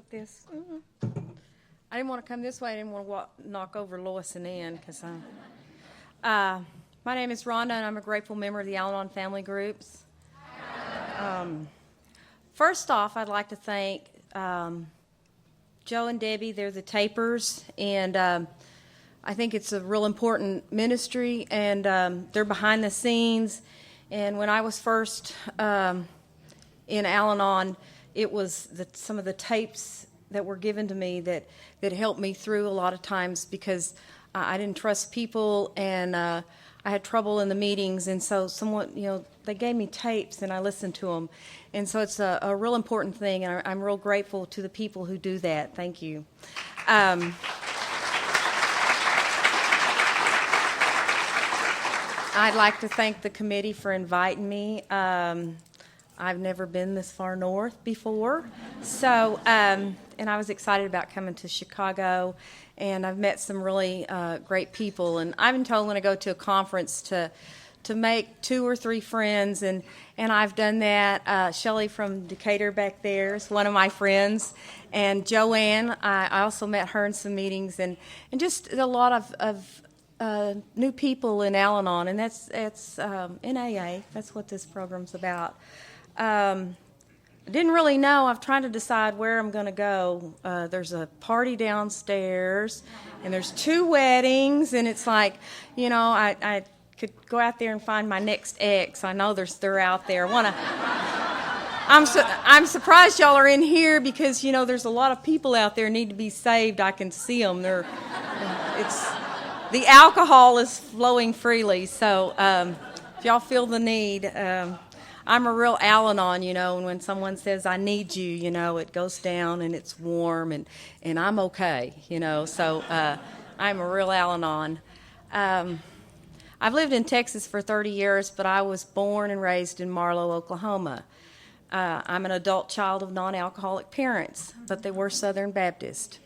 this. I didn't want to come this way. I didn't want to knock over Lois and Ann because my name is Rhonda, and I'm a grateful member of the Al-Anon family groups. First off, I'd like to thank Joe and Debbie. They're the tapers, and I think it's a real important ministry, and they're behind the scenes. And when I was first in Al-Anon, it was some of the tapes that were given to me that helped me through a lot of times because I didn't trust people, and I had trouble in the meetings, and so someone, they gave me tapes and I listened to them. And so it's a real important thing, and I'm real grateful to the people who do that. Thank you. I'd like to thank the committee for inviting me. I've never been this far north before, so and I was excited about coming to Chicago, and I've met some really great people. And I've been told when I go to a conference to make 2 or 3 friends, and I've done that. Shelley from Decatur back there is one of my friends, and Joanne, I also met her in some meetings, and just a lot of new people in Al-Anon, and that's in AA. That's what this program's about. I didn't really know. I've tried to decide where I'm going to go. There's a party downstairs, and there's 2 weddings, and it's like, I could go out there and find my next ex. I know they're out there. I'm surprised y'all are in here because there's a lot of people out there need to be saved. I can see them. The alcohol is flowing freely, so if y'all feel the need. I'm a real Al-Anon, and when someone says, I need you, it goes down and it's warm and I'm okay, so I'm a real Al-Anon. I've lived in Texas for 30 years, but I was born and raised in Marlow, Oklahoma. I'm an adult child of non-alcoholic parents, but they were Southern Baptist.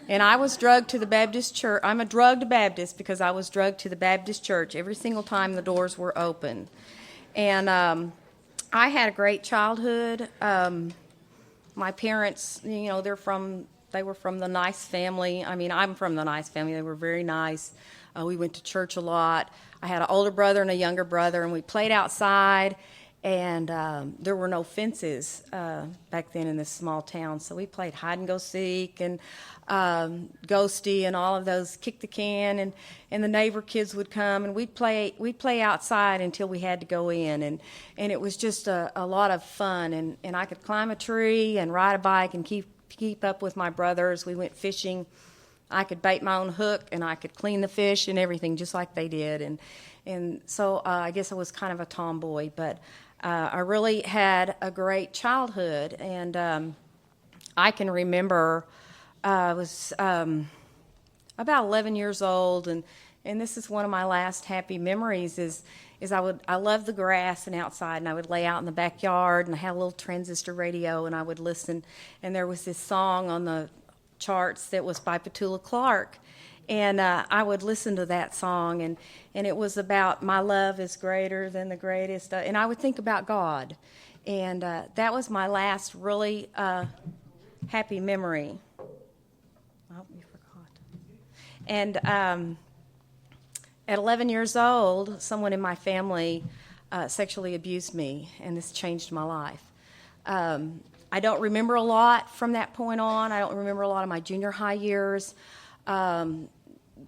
And I was drugged to the Baptist church. I'm a drugged Baptist because I was drugged to the Baptist church every single time the doors were open. And I had a great childhood. My parents, they were from the nice family. I mean, I'm from the nice family. They were very nice. We went to church a lot. I had an older brother and a younger brother, and we played outside. And there were no fences back then in this small town, so we played hide and go seek and ghosty and all of those, kick the can, and the neighbor kids would come, and we'd play outside until we had to go in, and it was just a lot of fun, and I could climb a tree and ride a bike and keep up with my brothers. We went fishing. I could bait my own hook, and I could clean the fish and everything just like they did, and so I guess I was kind of a tomboy, but I really had a great childhood, and I can remember I was about 11 years old, and this is one of my last happy memories is I loved the grass and outside, and I would lay out in the backyard, and I had a little transistor radio, and I would listen, and there was this song on the charts that was by Petula Clark, and I would listen to that song, and it was about my love is greater than the greatest, and I would think about God, and that was my last really happy memory. Oh, you forgot. And at 11 years old, someone in my family sexually abused me, and this changed my life. I don't remember a lot from that point on. I don't remember a lot of my junior high years.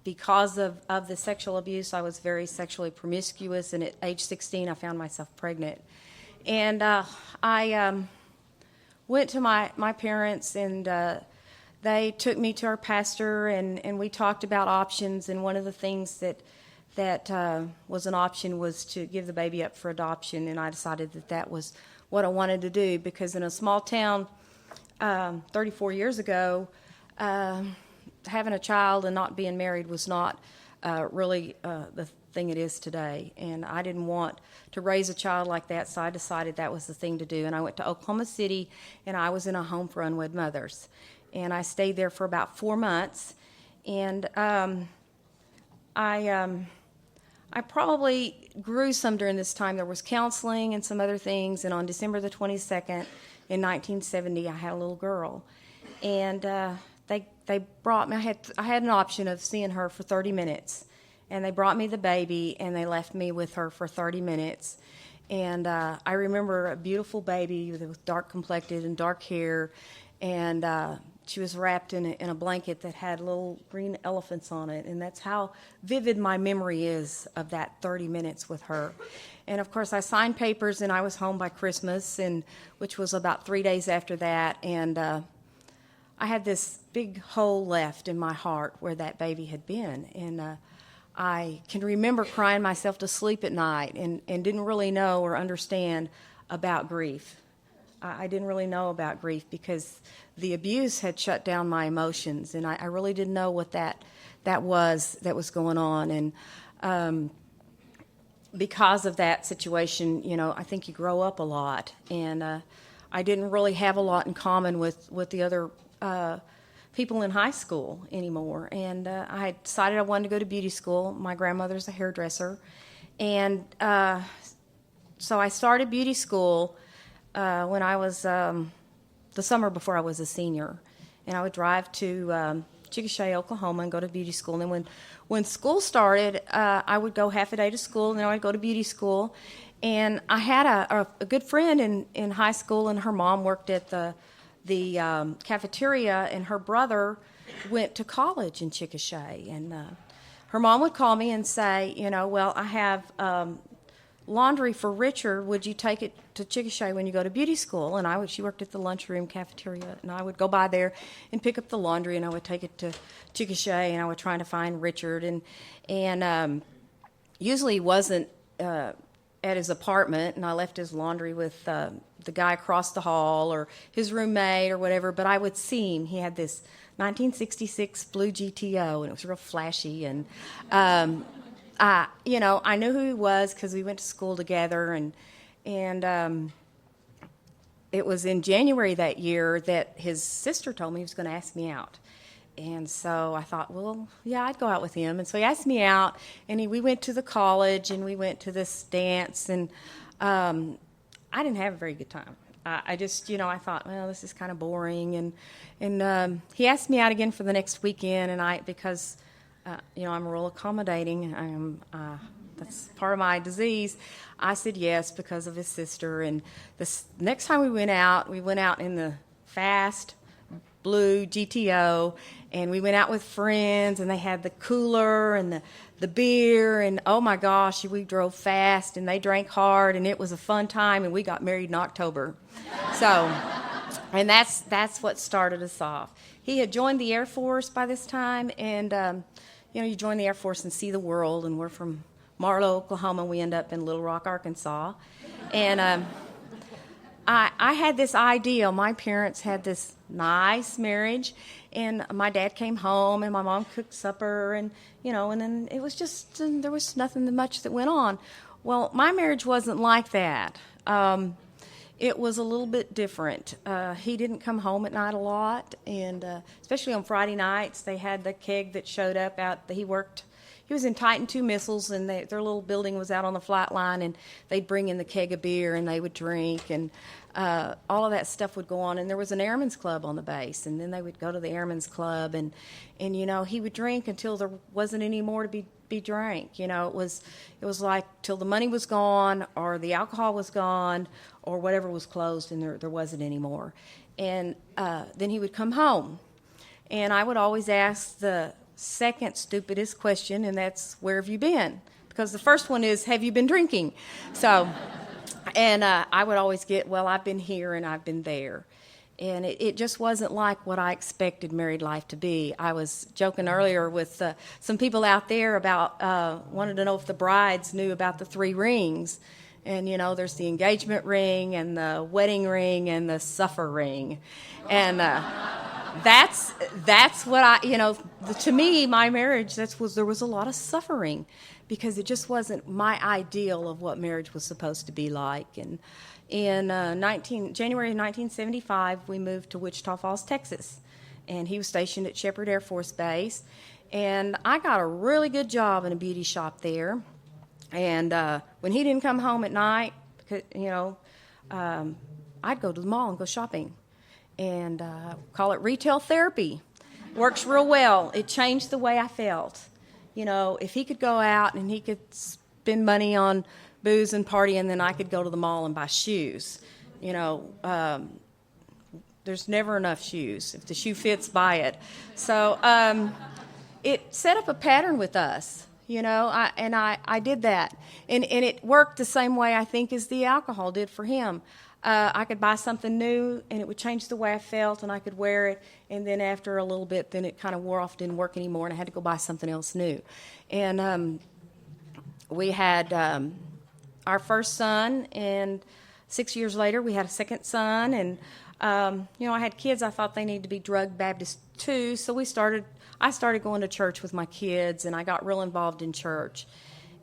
Because of the sexual abuse, I was very sexually promiscuous, and at age 16, I found myself pregnant. And I went to my parents, and they took me to our pastor, and we talked about options, and one of the things that was an option was to give the baby up for adoption, and I decided that was what I wanted to do, because in a small town 34 years ago, having a child and not being married was not really the thing it is today, and I didn't want to raise a child like that, so I decided that was the thing to do, and I went to Oklahoma City, and I was in a home for unwed mothers, and I stayed there for about 4 months, and I probably grew some during this time. There was counseling and some other things, and on December the 22nd in 1970, I had a little girl. and they brought me. I had an option of seeing her for 30 minutes, and they brought me the baby, and they left me with her for 30 minutes. And I remember a beautiful baby with dark complected and dark hair, and she was wrapped in a blanket that had little green elephants on it, and that's how vivid my memory is of that 30 minutes with her. And of course, I signed papers, and I was home by Christmas, and which was about 3 days after that, and I had this big hole left in my heart where that baby had been, and I can remember crying myself to sleep at night and didn't really know or understand about grief. I didn't really know about grief because the abuse had shut down my emotions, and I really didn't know what that was going on. And because of that situation, I think you grow up a lot, and I didn't really have a lot in common with the other people in high school anymore. And I had decided I wanted to go to beauty school. My grandmother's a hairdresser. And so I started beauty school when I was, the summer before I was a senior. And I would drive to Chickasha, Oklahoma, and go to beauty school. And then when school started, I would go half a day to school, and then I'd go to beauty school. And I had a good friend in high school, and her mom worked at the cafeteria, and her brother went to college in Chickasha. And her mom would call me and say, well, I have laundry for Richard. Would you take it to Chickasha when you go to beauty school? And she worked at the lunchroom cafeteria, and I would go by there and pick up the laundry, and I would take it to Chickasha, and I would try to find Richard. And usually he wasn't at his apartment, and I left his laundry with the guy across the hall or his roommate or whatever, but I would see him. He had this 1966 blue GTO, and it was real flashy, and I knew who he was because we went to school together, and it was in January that year that his sister told me he was going to ask me out. And so I thought, well, yeah, I'd go out with him. And so he asked me out, and we went to the college, and we went to this dance, and I didn't have a very good time. I just, I thought, well, this is kind of boring. And he asked me out again for the next weekend, and because I'm real accommodating, that's part of my disease, I said yes because of his sister. And this next time we went out in the fast blue GTO, and we went out with friends, and they had the cooler and the beer, and oh my gosh, we drove fast, and they drank hard, and it was a fun time, and we got married in October. So, and that's what started us off. He had joined the Air Force by this time, and you join the Air Force and see the world, and we're from Marlow, Oklahoma. We end up in Little Rock, Arkansas, and I had this ideal. My parents had this nice marriage, and my dad came home, and my mom cooked supper, and and then it was just, there was nothing much that went on. Well, my marriage wasn't like that. It was a little bit different. He didn't come home at night a lot, and especially on Friday nights, they had the keg that showed up out. He was in Titan II Missiles, and their little building was out on the flight line, and they'd bring in the keg of beer, and they would drink, and all of that stuff would go on. And there was an airmen's club on the base, and then they would go to the airmen's club, and he would drink until there wasn't any more to be drank. It was like till the money was gone, or the alcohol was gone, or whatever was closed, and there wasn't any more. And then he would come home, and I would always ask the second stupidest question, and that's, where have you been? Because the first one is, have you been drinking? So, and I would always get, well, I've been here and I've been there. And it just wasn't like what I expected married life to be. I was joking earlier with some people out there about, wanted to know if the brides knew about the 3 rings. And, there's the engagement ring and the wedding ring and the suffer ring. And that's what to me, my marriage, there was a lot of suffering because it just wasn't my ideal of what marriage was supposed to be like. And in January of 1975, we moved to Wichita Falls, Texas. And he was stationed at Shepherd Air Force Base. And I got a really good job in a beauty shop there. And when he didn't come home at night, I'd go to the mall and go shopping. and call it retail therapy. Works real well. It changed the way I felt. You know, if he could go out and he could spend money on booze and partying, then I could go to the mall and buy shoes. You know, there's never enough shoes. If the shoe fits, buy it. So it set up a pattern with us. You know, I did that. And it worked the same way, I think, as the alcohol did for him. I could buy something new, and it would change the way I felt, and I could wear it. And then after a little bit, then it kind of wore off, didn't work anymore, and I had to go buy something else new. And we had our first son, and 6 years later, we had a second son. And, you know, I had kids. I thought they needed to be drug Baptist too, so I started going to church with my kids, and I got real involved in church.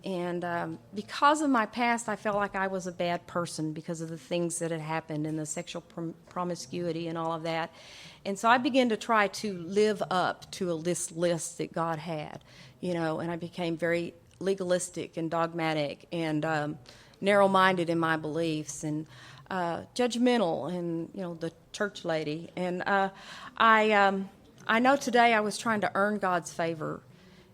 And because of my past, I felt like I was a bad person because of the things that had happened and the sexual promiscuity and all of that. And so I began to try to live up to this list that God had, you know, and I became very legalistic and dogmatic and narrow-minded in my beliefs and judgmental and, you know, the church lady. And I know today I was trying to earn God's favor.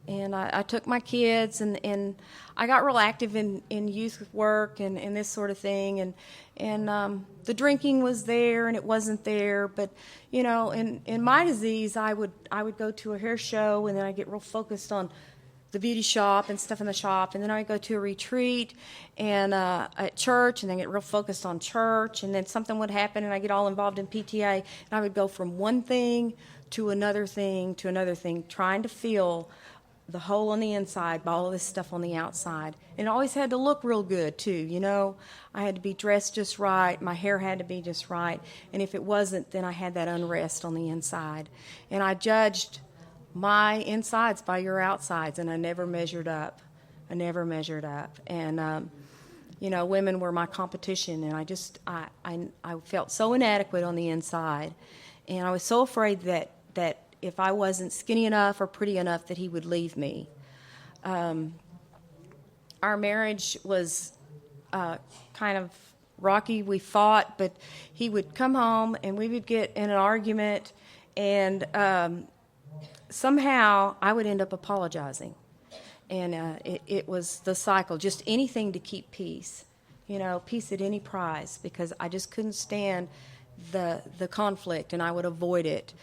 And I took my kids, and I got real active in youth work and this sort of thing. And the drinking was there, and it wasn't there. But, you know, in my disease, I would go to a hair show, and then I'd get real focused on the beauty shop and stuff in the shop. And then I'd go to a retreat and at church, and then get real focused on church. And then something would happen, and I'd get all involved in PTA. And I would go from one thing to another thing to another thing, trying to feel the hole on the inside by all of this stuff on the outside. And it always had to look real good, too, you know. I had to be dressed just right. My hair had to be just right. And if it wasn't, then I had that unrest on the inside. And I judged my insides by your outsides, and I never measured up. And, you know, women were my competition, and I felt so inadequate on the inside. And I was so afraid that if I wasn't skinny enough or pretty enough, that he would leave me. Our marriage was kind of rocky. We fought, but he would come home and we would get in an argument, and somehow I would end up apologizing. And it was the cycle, just anything to keep peace, you know, peace at any price, because I just couldn't stand the conflict, and I would avoid it.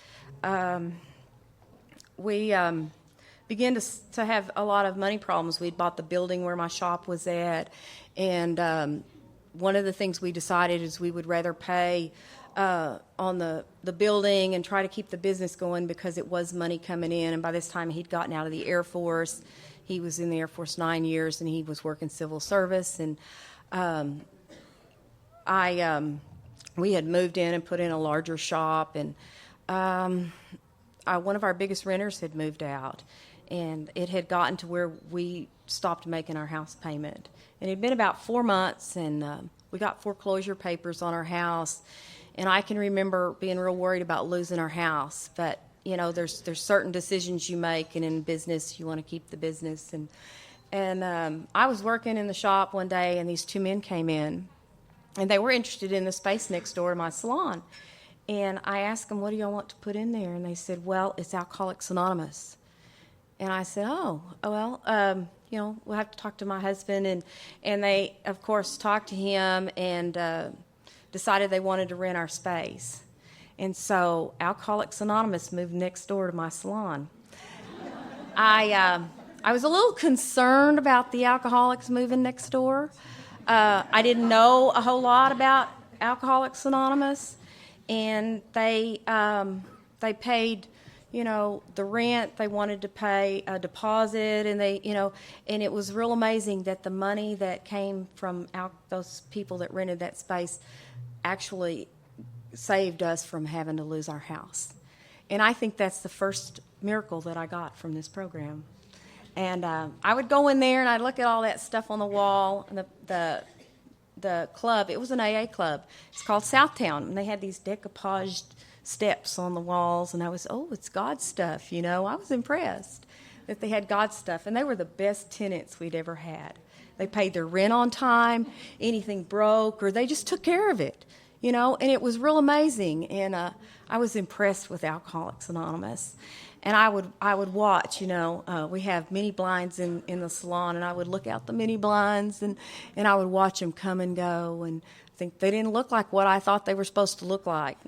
We began to have a lot of money problems. We'd bought the building where my shop was at, and one of the things we decided is we would rather pay on the building and try to keep the business going, because it was money coming in. And by this time, he'd gotten out of the Air Force. He was in the Air Force 9 years, and he was working civil service. And we had moved in and put in a larger shop, and one of our biggest renters had moved out, and it had gotten to where we stopped making our house payment. And it had been about 4 months, and we got foreclosure papers on our house. And I can remember being real worried about losing our house. But, you know, there's certain decisions you make, and in business, you want to keep the business. And I was working in the shop one day, and these two men came in, and they were interested in the space next door to my salon. And I asked them, what do y'all want to put in there? And they said, well, it's Alcoholics Anonymous. And I said, oh, well, you know, we'll have to talk to my husband. And they, of course, talked to him and decided they wanted to rent our space. And so Alcoholics Anonymous moved next door to my salon. I was a little concerned about the alcoholics moving next door. I didn't know a whole lot about Alcoholics Anonymous. And they paid, you know, the rent. They wanted to pay a deposit, and and it was real amazing that the money that came from those people that rented that space actually saved us from having to lose our house. And I think that's the first miracle that I got from this program. And I would go in there and I'd look at all that stuff on the wall, and the club, it was an AA club. It's called Southtown, and they had these decoupaged steps on the walls, and I was, it's God stuff, you know. I was impressed that they had God stuff, and they were the best tenants we'd ever had. They paid their rent on time. Anything broke, or they just took care of it. and it was real amazing. And I was impressed with Alcoholics Anonymous. And I would watch, we have mini blinds in the salon, and I would look out the mini blinds, and I would watch them come and go, and think they didn't look like what I thought they were supposed to look like.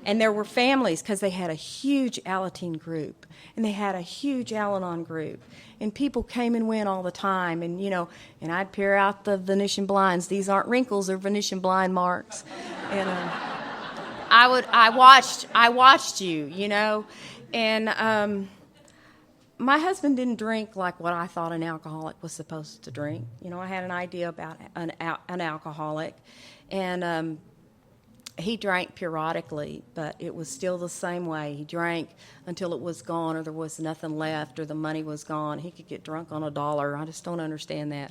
And there were families, because they had a huge Alateen group, and they had a huge Al-Anon group, and people came and went all the time, and and I'd peer out the Venetian blinds. These aren't wrinkles; they're Venetian blind marks. And I watched you, and my husband didn't drink like what I thought an alcoholic was supposed to drink. I had an idea about an alcoholic, and he drank periodically, but it was still the same way. He drank until it was gone, or there was nothing left, or the money was gone. He could get drunk on $1. I just don't understand that.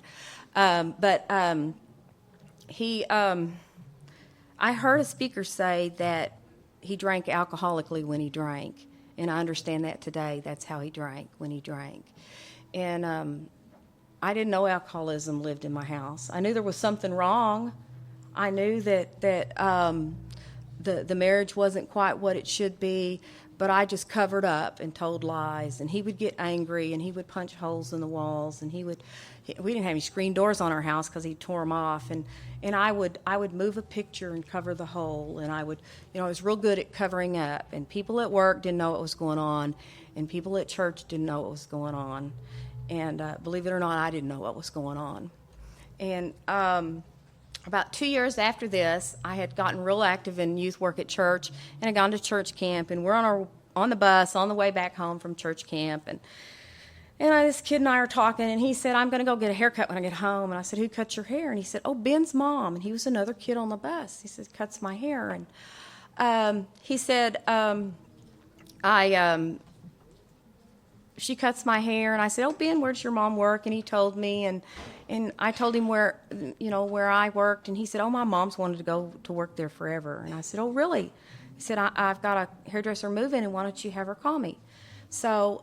I heard a speaker say that he drank alcoholically when he drank, and I understand that today. That's how he drank when he drank. And I didn't know alcoholism lived in my house. I knew there was something wrong. I knew that the marriage wasn't quite what it should be, but I just covered up and told lies. And he would get angry, and he would punch holes in the walls, and we didn't have any screen doors on our house because he tore them off. And I would move a picture and cover the hole, and I was real good at covering up. And people at work didn't know what was going on, and people at church didn't know what was going on. And believe it or not, I didn't know what was going on. And about 2 years after this, I had gotten real active in youth work at church, and I'd gone to church camp, and we're on the bus on the way back home from church camp, and this kid and I are talking, and he said, "I'm going to go get a haircut when I get home." And I said, "Who cuts your hair?" And he said, "Oh, Ben's mom." And he was another kid on the bus. He said, "Cuts my hair." And he said, she cuts my hair. And I said, "Oh, Ben, where does your mom work?" And he told me, and I told him where I worked, and he said, "Oh, my mom's wanted to go to work there forever." And I said, "Oh, really?" He said, I've got a hairdresser move-in, and why don't you have her call me?" So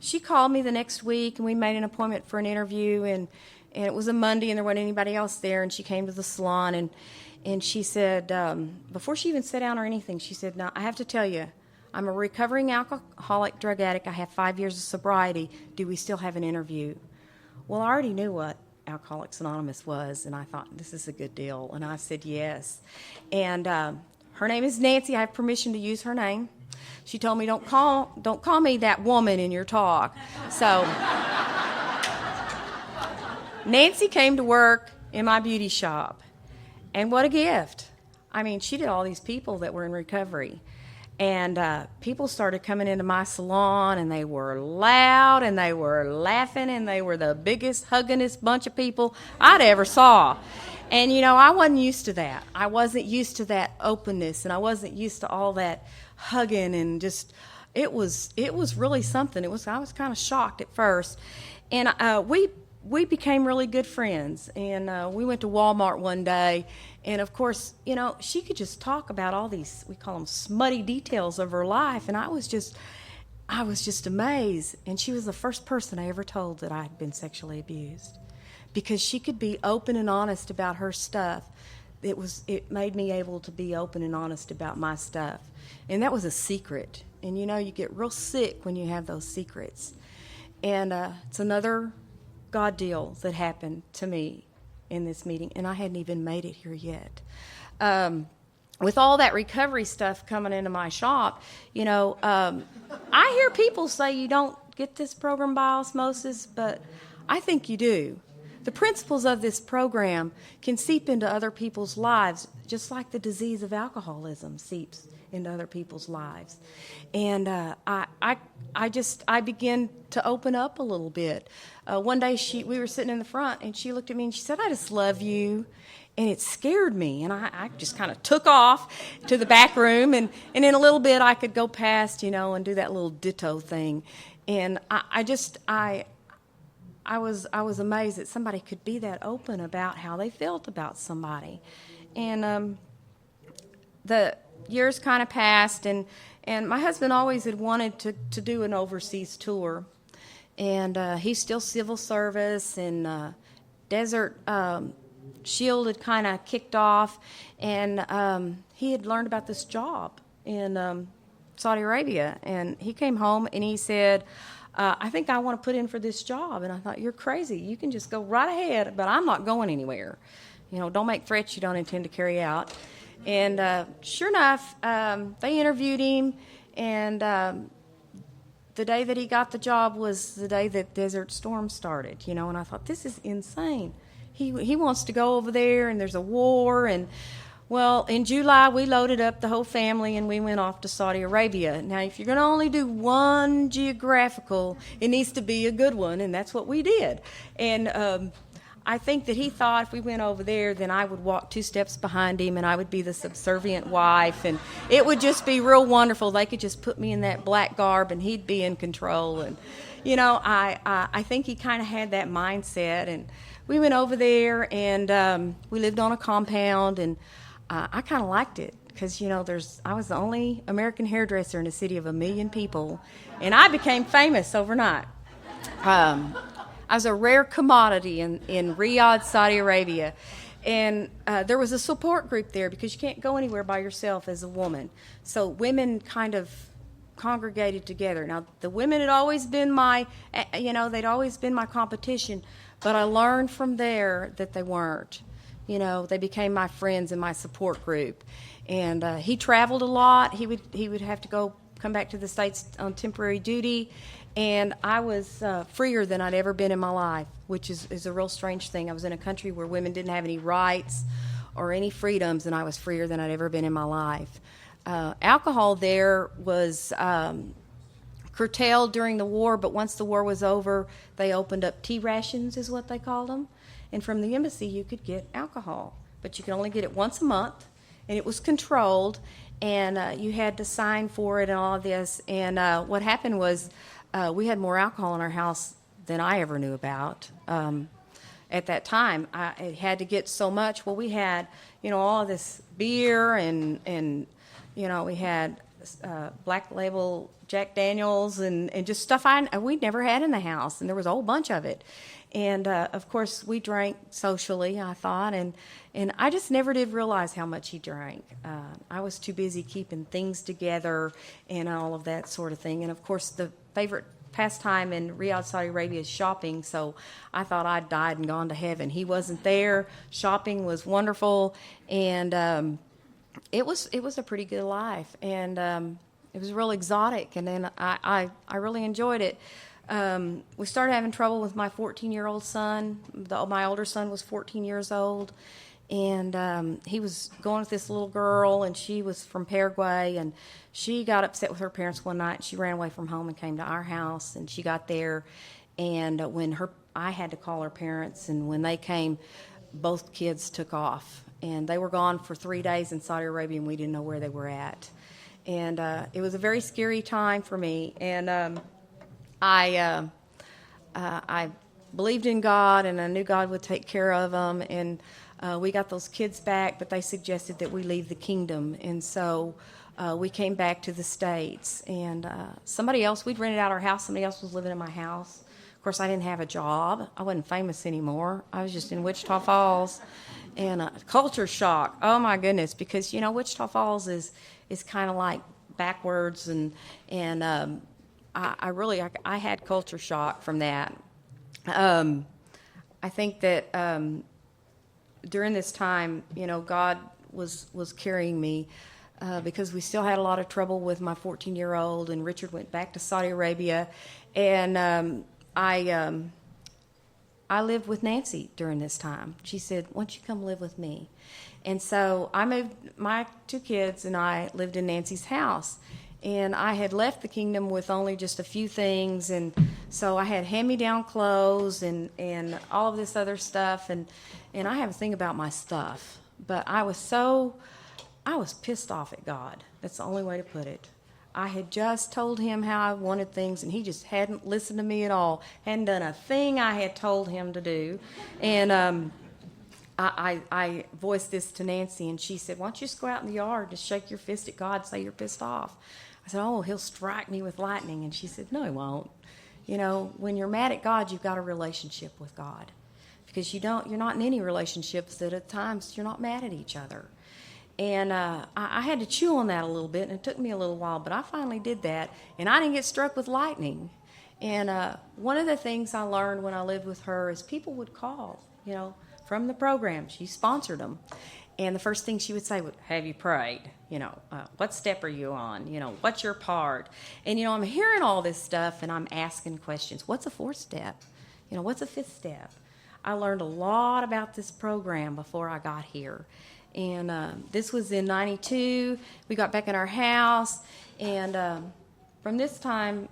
she called me the next week, and we made an appointment for an interview, and it was a Monday, and there wasn't anybody else there, and she came to the salon, and she said, before she even sat down or anything, she said, "Now, I have to tell you, I'm a recovering alcoholic drug addict. I have 5 years of sobriety. Do we still have an interview?" Well, I already knew what Alcoholics Anonymous was, and I thought, this is a good deal. And I said yes. And her name is Nancy. I have permission to use her name. She told me, don't call me that woman in your talk. So Nancy came to work in my beauty shop. And what a gift. I mean, she did all these people that were in recovery. And people started coming into my salon, and they were loud, and they were laughing, and they were the biggest, huggingest bunch of people I'd ever saw. And, I wasn't used to that. I wasn't used to that openness, and I wasn't used to all that hugging, and just, it was really something. I was kind of shocked at first. And we became really good friends, and we went to Walmart one day, and of course, she could just talk about all these, we call them smutty details of her life, and I was just amazed. And she was the first person I ever told that I had been sexually abused, because she could be open and honest about her stuff. It made me able to be open and honest about my stuff, and that was a secret. And you get real sick when you have those secrets. And it's another God deal that happened to me in this meeting, and I hadn't even made it here yet. With all that recovery stuff coming into my shop, I hear people say you don't get this program by osmosis, but I think you do. The principles of this program can seep into other people's lives, just like the disease of alcoholism seeps into other people's lives. And I began to open up a little bit. One day we were sitting in the front, and she looked at me and she said, "I just love you." And it scared me, and I just kind of took off to the back room, and in a little bit I could go past, and do that little ditto thing. And I was amazed that somebody could be that open about how they felt about somebody. And the years kind of passed, and my husband always had wanted to do an overseas tour. And he's still civil service and desert shield had kind of kicked off, and he had learned about this job in Saudi Arabia. And he came home and he said, I think I want to put in for this job. And I thought, you're crazy. You can just go right ahead, but I'm not going anywhere. Don't make threats you don't intend to carry out. And sure enough, they interviewed him, and the day that he got the job was the day that Desert Storm started, and I thought, this is insane. He wants to go over there, and there's a war, and well, in July, we loaded up the whole family, and we went off to Saudi Arabia. Now, if you're going to only do one geographical, it needs to be a good one, and that's what we did. And I think that he thought if we went over there, then I would walk 2 steps behind him, and I would be the subservient wife, and it would just be real wonderful. They could just put me in that black garb, and he'd be in control. And, I think he kind of had that mindset. And we went over there, and we lived on a compound, and I kind of liked it because, I was the only American hairdresser in a city of 1 million people, and I became famous overnight. I was a rare commodity in Riyadh, Saudi Arabia. And there was a support group there because you can't go anywhere by yourself as a woman. So women kind of congregated together. Now, the women had always been they'd always been my competition, but I learned from there that they weren't. They became my friends in my support group. And he traveled a lot. He would have to come back to the States on temporary duty. And I was freer than I'd ever been in my life, which is a real strange thing. I was in a country where women didn't have any rights or any freedoms, and I was freer than I'd ever been in my life. Alcohol there was curtailed during the war, but once the war was over, they opened up tea rations, is what they called them. And from the embassy, you could get alcohol, but you could only get it once a month, and it was controlled, and you had to sign for it and all of this. And what happened was, we had more alcohol in our house than I ever knew about. At that time, it had to get so much. Well, we had, all of this beer and we had Black Label Jack Daniels and just stuff we'd never had in the house, and there was a whole bunch of it. And, of course, we drank socially, I thought, and I just never did realize how much he drank. I was too busy keeping things together and all of that sort of thing. And, of course, the favorite pastime in Riyadh, Saudi Arabia is shopping, so I thought I'd died and gone to heaven. He wasn't there. Shopping was wonderful, and it was a pretty good life, and it was real exotic, and then I really enjoyed it. We started having trouble with my 14-year-old son. My older son was 14 years old, and he was going with this little girl, and she was from Paraguay, and she got upset with her parents one night. She ran away from home and came to our house, and she got there, and I had to call her parents, and when they came, both kids took off, and they were gone for 3 days in Saudi Arabia, and we didn't know where they were at. And it was a very scary time for me, and I believed in God, and I knew God would take care of them, and we got those kids back, but they suggested that we leave the kingdom, and so we came back to the States, and we'd rented out our house, somebody else was living in my house. Of course, I didn't have a job. I wasn't famous anymore. I was just in Wichita Falls, and culture shock. Oh, my goodness, because, Wichita Falls is kind of like backwards, and I had culture shock from that. I think that during this time, God was carrying me because we still had a lot of trouble with my 14-year-old, and Richard went back to Saudi Arabia, and I lived with Nancy during this time. She said, "Why don't you come live with me?" And so I moved. My 2 kids and I lived in Nancy's house. And I had left the kingdom with only just a few things, and so I had hand-me-down clothes and all of this other stuff, and I have a thing about my stuff. But I was pissed off at God. That's the only way to put it. I had just told him how I wanted things, and he just hadn't listened to me at all, hadn't done a thing I had told him to do. And I voiced this to Nancy, and she said, "Why don't you just go out in the yard, just shake your fist at God, say you're pissed off?" I said, "Oh, he'll strike me with lightning." And she said, "No, he won't. When you're mad at God, you've got a relationship with God. If because you're not in any relationships that at times you're not mad at each other. And I had to chew on that a little bit, and it took me a little while, but I finally did that, and I didn't get struck with lightning. And one of the things I learned when I lived with her is people would call, from the program. She sponsored them. And the first thing she would say would, have you prayed? What step are you on? What's your part? And, I'm hearing all this stuff, and I'm asking questions. What's a fourth step? What's a fifth step? I learned a lot about this program before I got here. And this was in 92. We got back in our house. And from this time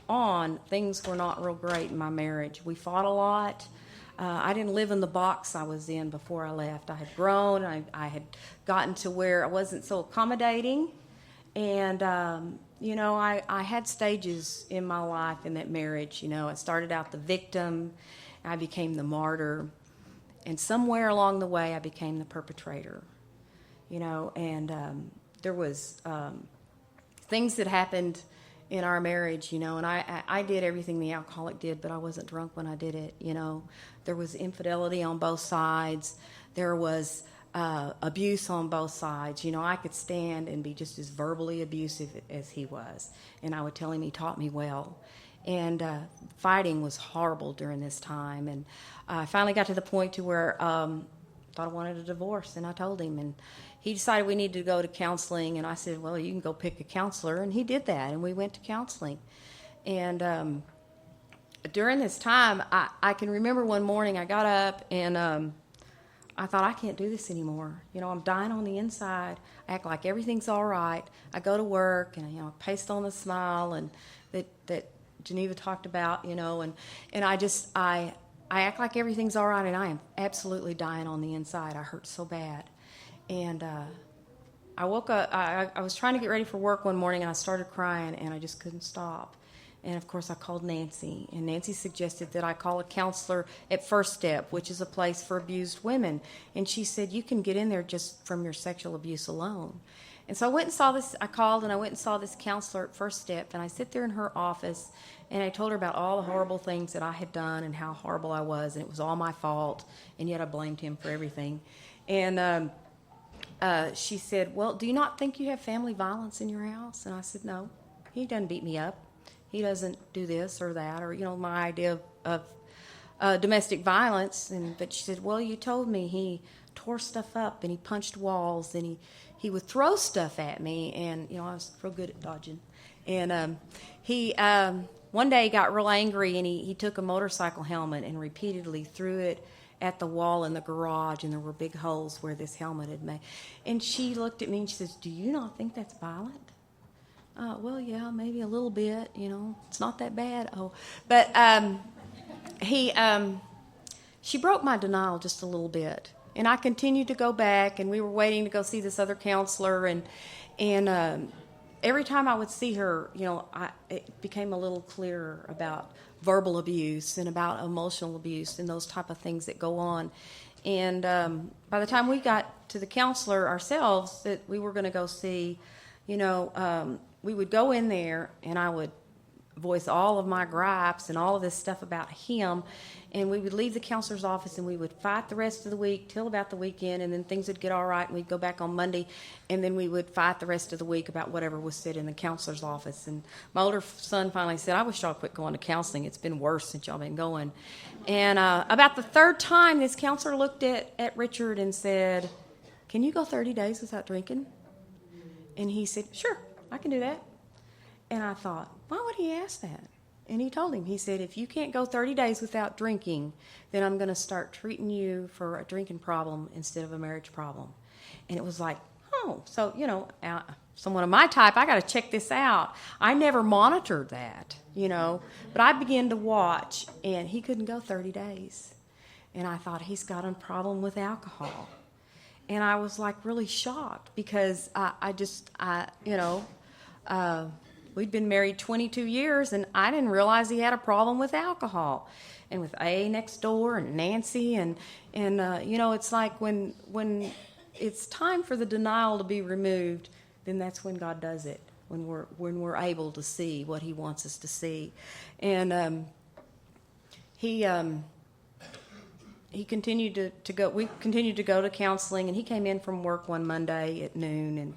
on, things were not real great in my marriage. We fought a lot. I didn't live in the box I was in before I left. I had grown. I had gotten to where I wasn't so accommodating. And, I had stages in my life in that marriage. I started out the victim. I became the martyr. And somewhere along the way, I became the perpetrator, and there was things that happened in our marriage, and I did everything the alcoholic did, but I wasn't drunk when I did it, There was infidelity on both sides. There was abuse on both sides. I could stand and be just as verbally abusive as he was, and I would tell him he taught me well. And fighting was horrible during this time. And I finally got to the point to where I thought I wanted a divorce, and I told him. And he decided we needed to go to counseling, and I said, well, you can go pick a counselor. And he did that, and we went to counseling. And during this time, I can remember one morning I got up, and I thought, I can't do this anymore. I'm dying on the inside. I act like everything's all right. I go to work, and, I paste on the smile, and that Geneva talked about, and I act like everything's all right, and I am absolutely dying on the inside. I hurt so bad. And I woke up, I was trying to get ready for work one morning, and I started crying, and I just couldn't stop. And, of course, I called Nancy, and Nancy suggested that I call a counselor at First Step, which is a place for abused women. And she said, you can get in there just from your sexual abuse alone. And so I called and I went and saw this counselor at First Step, and I sit there in her office, and I told her about all the horrible things that I had done and how horrible I was, and it was all my fault, and yet I blamed him for everything. And she said, well, do you not think you have family violence in your house? And I said, no, he doesn't beat me up. He doesn't do this or that, or, my idea of domestic violence. But she said, well, you told me he tore stuff up, and he punched walls, and he would throw stuff at me, and, I was real good at dodging. And he one day got real angry, and he took a motorcycle helmet and repeatedly threw it at the wall in the garage, and there were big holes where this helmet had made. And she looked at me, and she says, do you not think that's violent? Well, yeah, maybe a little bit, it's not that bad. Oh, but she broke my denial just a little bit. And I continued to go back, and we were waiting to go see this other counselor, and every time I would see her, it became a little clearer about verbal abuse and about emotional abuse and those type of things that go on. And by the time we got to the counselor ourselves that we were going to go see, we would go in there, and I would voice all of my gripes and all of this stuff about him, and we would leave the counselor's office, and we would fight the rest of the week till about the weekend, and then things would get all right, and we'd go back on Monday, and then we would fight the rest of the week about whatever was said in the counselor's office. And my older son finally said, I wish y'all quit going to counseling. It's been worse since y'all been going. And about the third time, this counselor looked at Richard and said, can you go 30 days without drinking? And he said, sure, I can do that. And I thought, why would he ask that? And he told him, he said, if you can't go 30 days without drinking, then I'm going to start treating you for a drinking problem instead of a marriage problem. And it was like, oh, so, someone of my type, I got to check this out. I never monitored that, but I began to watch, and he couldn't go 30 days. And I thought, he's got a problem with alcohol. And I was like really shocked because we'd been married 22 years, and I didn't realize he had a problem with alcohol. And with A next door and Nancy, and it's like when it's time for the denial to be removed, then that's when God does it, when we're able to see what he wants us to see. And he continued to go. We continued to go to counseling, and he came in from work one Monday at noon,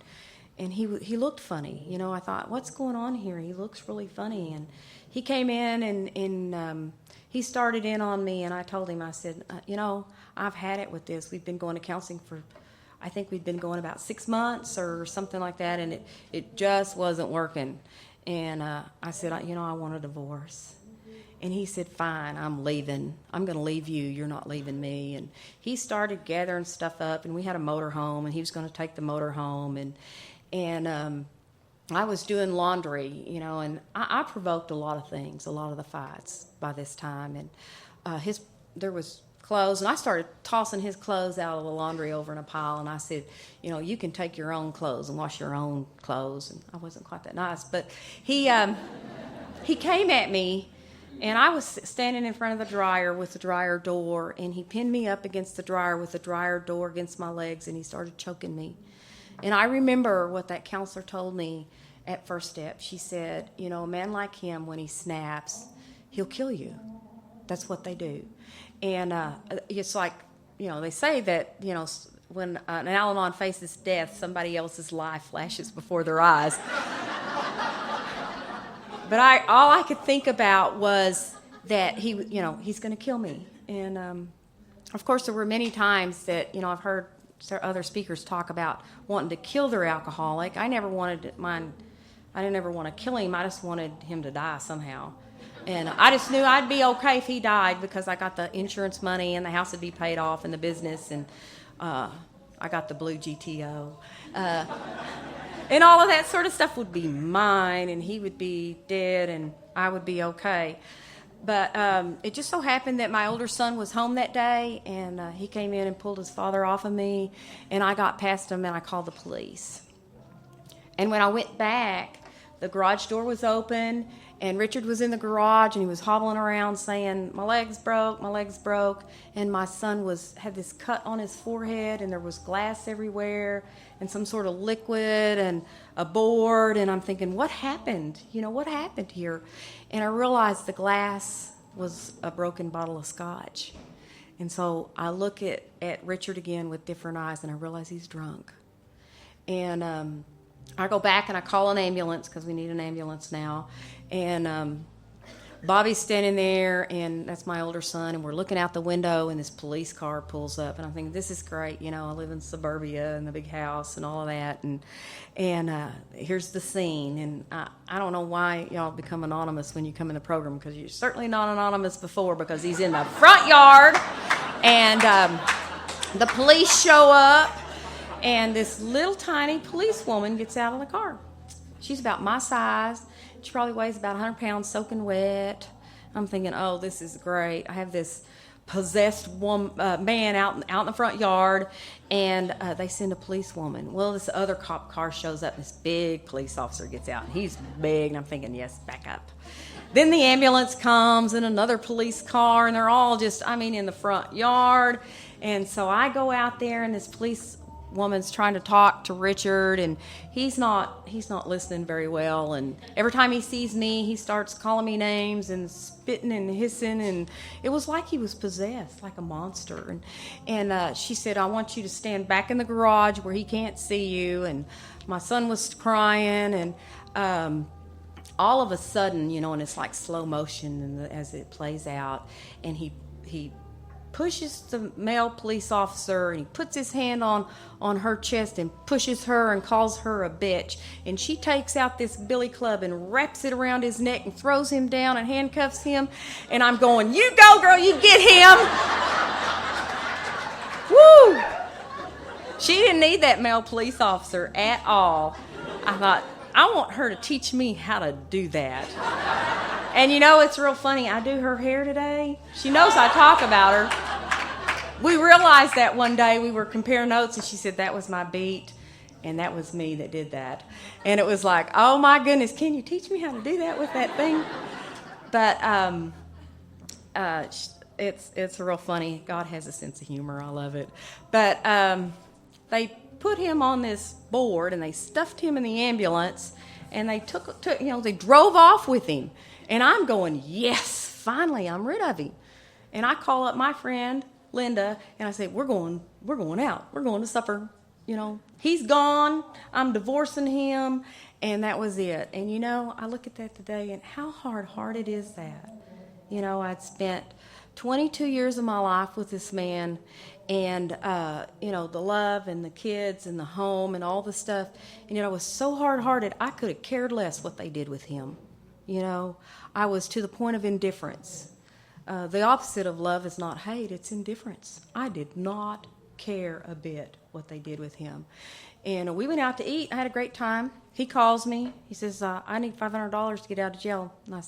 and he looked funny. You know, I thought, what's going on here? He looks really funny, and he came in and he started in on me, and I told him, I said, you know, I've had it with this. We've been going to counseling for, I think we'd been going about 6 months or something like that, and it just wasn't working. And I said, you know, I want a divorce. And he said, fine, I'm leaving. I'm going to leave you. You're not leaving me. And he started gathering stuff up, and we had a motor home, and he was going to take the motor home. And I was doing laundry, you know, and I provoked a lot of things, a lot of the fights by this time. And there was clothes, and I started tossing his clothes out of the laundry over in a pile, and I said, you know, you can take your own clothes and wash your own clothes. And I wasn't quite that nice, but he came at me. And I was standing in front of the dryer with the dryer door, and he pinned me up against the dryer with the dryer door against my legs, and he started choking me. And I remember what that counselor told me at First Step. She said, you know, a man like him, when he snaps, he'll kill you. That's what they do. And it's like, you know, they say that, you know, when an Al-Anon faces death, somebody else's life flashes before their eyes. But all I could think about was that he's going to kill me. And of course, there were many times that, you know, I've heard other speakers talk about wanting to kill their alcoholic. I never wanted mine. I didn't ever want to kill him. I just wanted him to die somehow. And I just knew I'd be okay if he died, because I got the insurance money, and the house would be paid off, and the business, and I got the blue GTO. And all of that sort of stuff would be mine, and he would be dead, and I would be okay. But it just so happened that my older son was home that day, and he came in and pulled his father off of me, and I got past him, and I called the police. And when I went back, the garage door was open, and Richard was in the garage, and he was hobbling around saying, my leg's broke, and my son had this cut on his forehead, and there was glass everywhere, and some sort of liquid, and a board, and I'm thinking, what happened? You know, what happened here? And I realized the glass was a broken bottle of scotch. And so I look at Richard again with different eyes, and I realize he's drunk. And I go back and I call an ambulance, because we need an ambulance now. And Bobby's standing there, and that's my older son, and we're looking out the window, and this police car pulls up, and I'm thinking, this is great. You know, I live in suburbia and the big house and all of that, and here's the scene. And I don't know why y'all become anonymous when you come in the program, because you're certainly not anonymous before, because he's in the front yard, and the police show up, and this little tiny policewoman gets out of the car. She's about my size. She probably weighs about 100 pounds, soaking wet. I'm thinking, oh, this is great. I have this possessed man out in the front yard, and they send a policewoman. Well, this other cop car shows up, and this big police officer gets out, and he's big, and I'm thinking, yes, back up. Then the ambulance comes, and another police car, and they're all just, in the front yard. And so I go out there, and this police woman's trying to talk to Richard, and he's not listening very well, and every time he sees me, he starts calling me names and spitting and hissing, and it was like he was possessed, like a monster. And she said, I want you to stand back in the garage where he can't see you. And my son was crying, and all of a sudden, and it's like slow motion as it plays out, and he pushes the male police officer, and he puts his hand on her chest and pushes her and calls her a bitch. And she takes out this billy club and wraps it around his neck and throws him down and handcuffs him. And I'm going, you go, girl, you get him. Woo! She didn't need that male police officer at all. I thought, I want her to teach me how to do that. And it's real funny. I do her hair today. She knows I talk about her. We realized that one day we were comparing notes, and she said that was my beat, and that was me that did that. And it was like, oh my goodness, can you teach me how to do that with that thing? But it's real funny. God has a sense of humor. I love it. But they put him on this board, and they stuffed him in the ambulance, and they they drove off with him. And I'm going, yes, finally, I'm rid of him. And I call up my friend Linda, and I said, we're going out. We're going to supper. He's gone. I'm divorcing him. And that was it. And, I look at that today, and how hard-hearted is that? I'd spent 22 years of my life with this man, and, the love and the kids and the home and all the stuff. And, I was so hard-hearted, I could have cared less what they did with him. I was to the point of indifference. The opposite of love is not hate, it's indifference. I did not care a bit what they did with him. And we went out to eat. I had a great time. He calls me. He says, I need $500 to get out of jail. And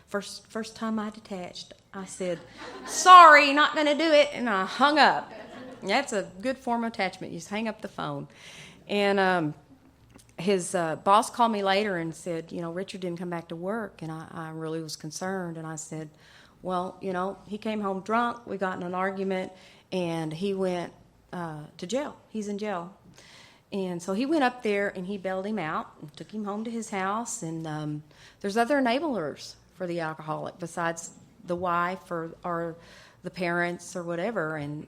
first time I detached, I said, sorry, not going to do it. And I hung up. And that's a good form of attachment. You just hang up the phone. And his boss called me later and said, Richard didn't come back to work. And I really was concerned. And I said, well, he came home drunk. We got in an argument. And he went to jail. He's in jail. And so he went up there and he bailed him out and took him home to his house. And there's other enablers for the alcoholic besides the wife or the parents or whatever. And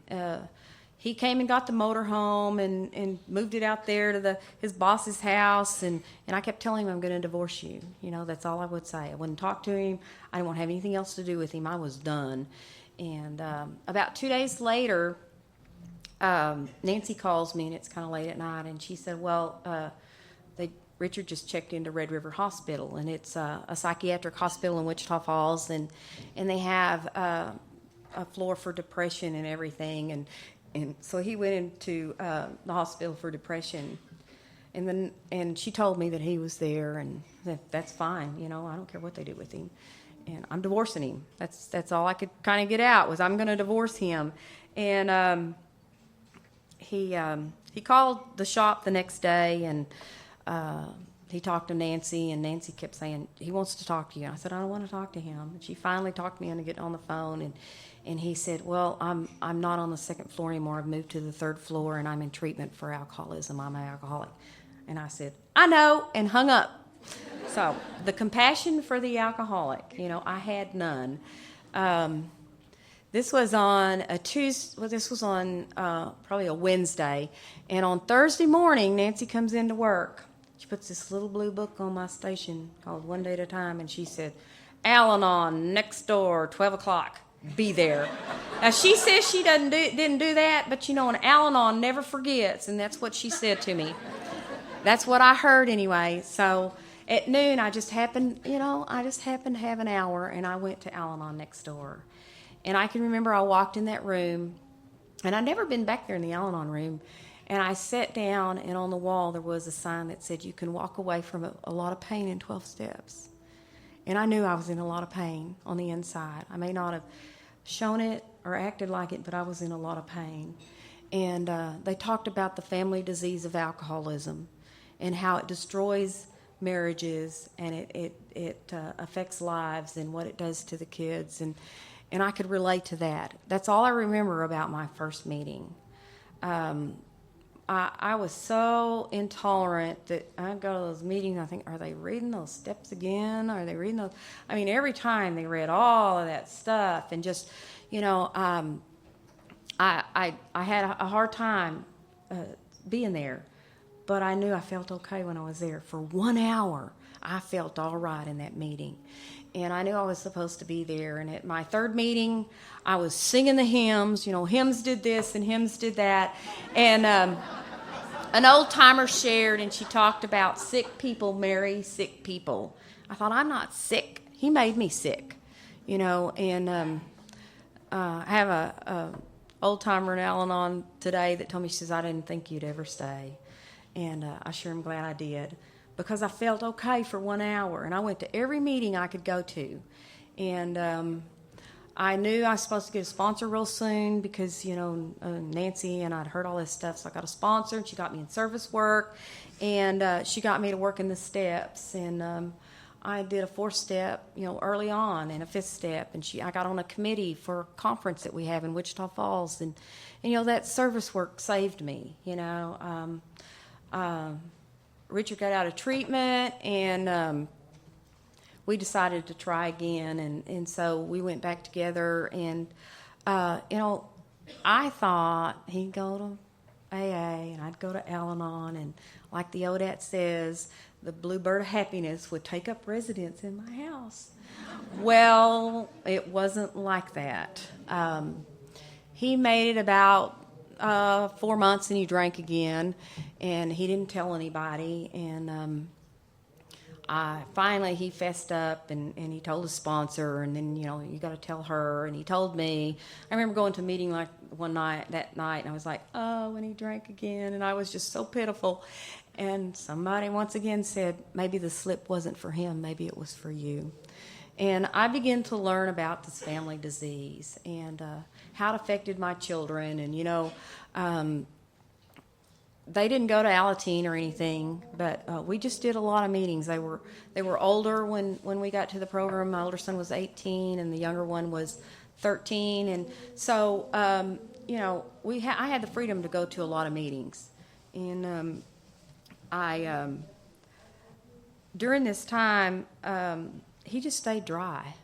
he came and got the motor home and moved it out there to his boss's house. And I kept telling him, I'm going to divorce you. That's all I would say. I wouldn't talk to him. I didn't want to have anything else to do with him. I was done. And about 2 days later, Nancy calls me, and it's kind of late at night, and she said, well, Richard just checked into Red River Hospital, and it's a psychiatric hospital in Wichita Falls, and they have a floor for depression and everything, and so he went into the hospital for depression, and she told me that he was there, and that's fine, I don't care what they do with him, and I'm divorcing him. That's all I could kind of get out was I'm going to divorce him, and he called the shop the next day, and he talked to Nancy, and Nancy kept saying, he wants to talk to you. I said, I don't want to talk to him. And she finally talked me into getting on the phone, and he said, well, I'm not on the second floor anymore. I've moved to the third floor, and I'm in treatment for alcoholism. I'm an alcoholic. And I said, I know, and hung up. So the compassion for the alcoholic, I had none. This was on a Tuesday. Well, this was on probably a Wednesday, and on Thursday morning, Nancy comes into work. She puts this little blue book on my station called One Day at a Time, and she said, "Al-Anon next door, 12 o'clock. Be there." Now she says she didn't do that, but an Al-Anon never forgets, and that's what she said to me. That's what I heard anyway. So at noon, I just happened to have an hour, and I went to Al-Anon next door. And I can remember I walked in that room, and I'd never been back there in the Al-Anon room, and I sat down, and on the wall there was a sign that said, you can walk away from a lot of pain in 12 steps. And I knew I was in a lot of pain on the inside. I may not have shown it or acted like it, but I was in a lot of pain. And they talked about the family disease of alcoholism and how it destroys marriages, and it affects lives and what it does to the kids. And I could relate to that. That's all I remember about my first meeting. I was so intolerant that I'd go to those meetings and I think, are they reading those steps again? Are they reading those? I mean, every time they read all of that stuff, and just, I had a hard time being there. But I knew I felt okay when I was there. For 1 hour, I felt all right in that meeting. And I knew I was supposed to be there. And at my third meeting, I was singing the hymns. Hymns did this and hymns did that. And an old-timer shared, and she talked about sick people marry sick people. I thought, I'm not sick. He made me sick. And I have a old-timer in Al-Anon today that told me, she says, I didn't think you'd ever stay. And I sure am glad I did, because I felt okay for 1 hour. And I went to every meeting I could go to. And I knew I was supposed to get a sponsor real soon because, Nancy and I'd heard all this stuff. So I got a sponsor, and she got me in service work. And she got me to work in the steps. And I did a 4th step, early on, and a 5th step. And I got on a committee for a conference that we have in Wichita Falls. And that service work saved me, Richard got out of treatment, and we decided to try again, and so we went back together, and I thought he'd go to AA and I'd go to Al-Anon, and like the Odette says, the bluebird of happiness would take up residence in my house. Well, it wasn't like that. He made it about 4 months and he drank again, and he didn't tell anybody. And finally he fessed up and he told his sponsor, and then, you got to tell her. And he told me. I remember going to a meeting like that night, and I was like, oh, and he drank again, and I was just so pitiful. And somebody once again said, maybe the slip wasn't for him, maybe it was for you. And I began to learn about this family disease and how it affected my children. And, they didn't go to Alateen or anything, but we just did a lot of meetings. They were older when we got to the program. My older son was 18, and the younger one was 13. And so, I had the freedom to go to a lot of meetings. And during this time, he just stayed dry.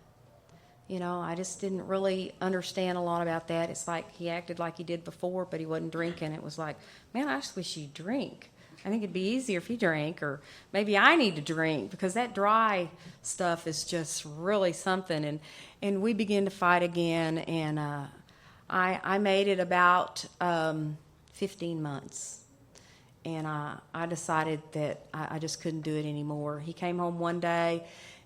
I just didn't really understand a lot about that. It's like he acted like he did before, but he wasn't drinking. It was like, man, I just wish he'd drink. I think it'd be easier if he drank, or maybe I need to drink, because that dry stuff is just really something. And we began to fight again, and I made it about 15 months. And I decided that I just couldn't do it anymore. He came home one day,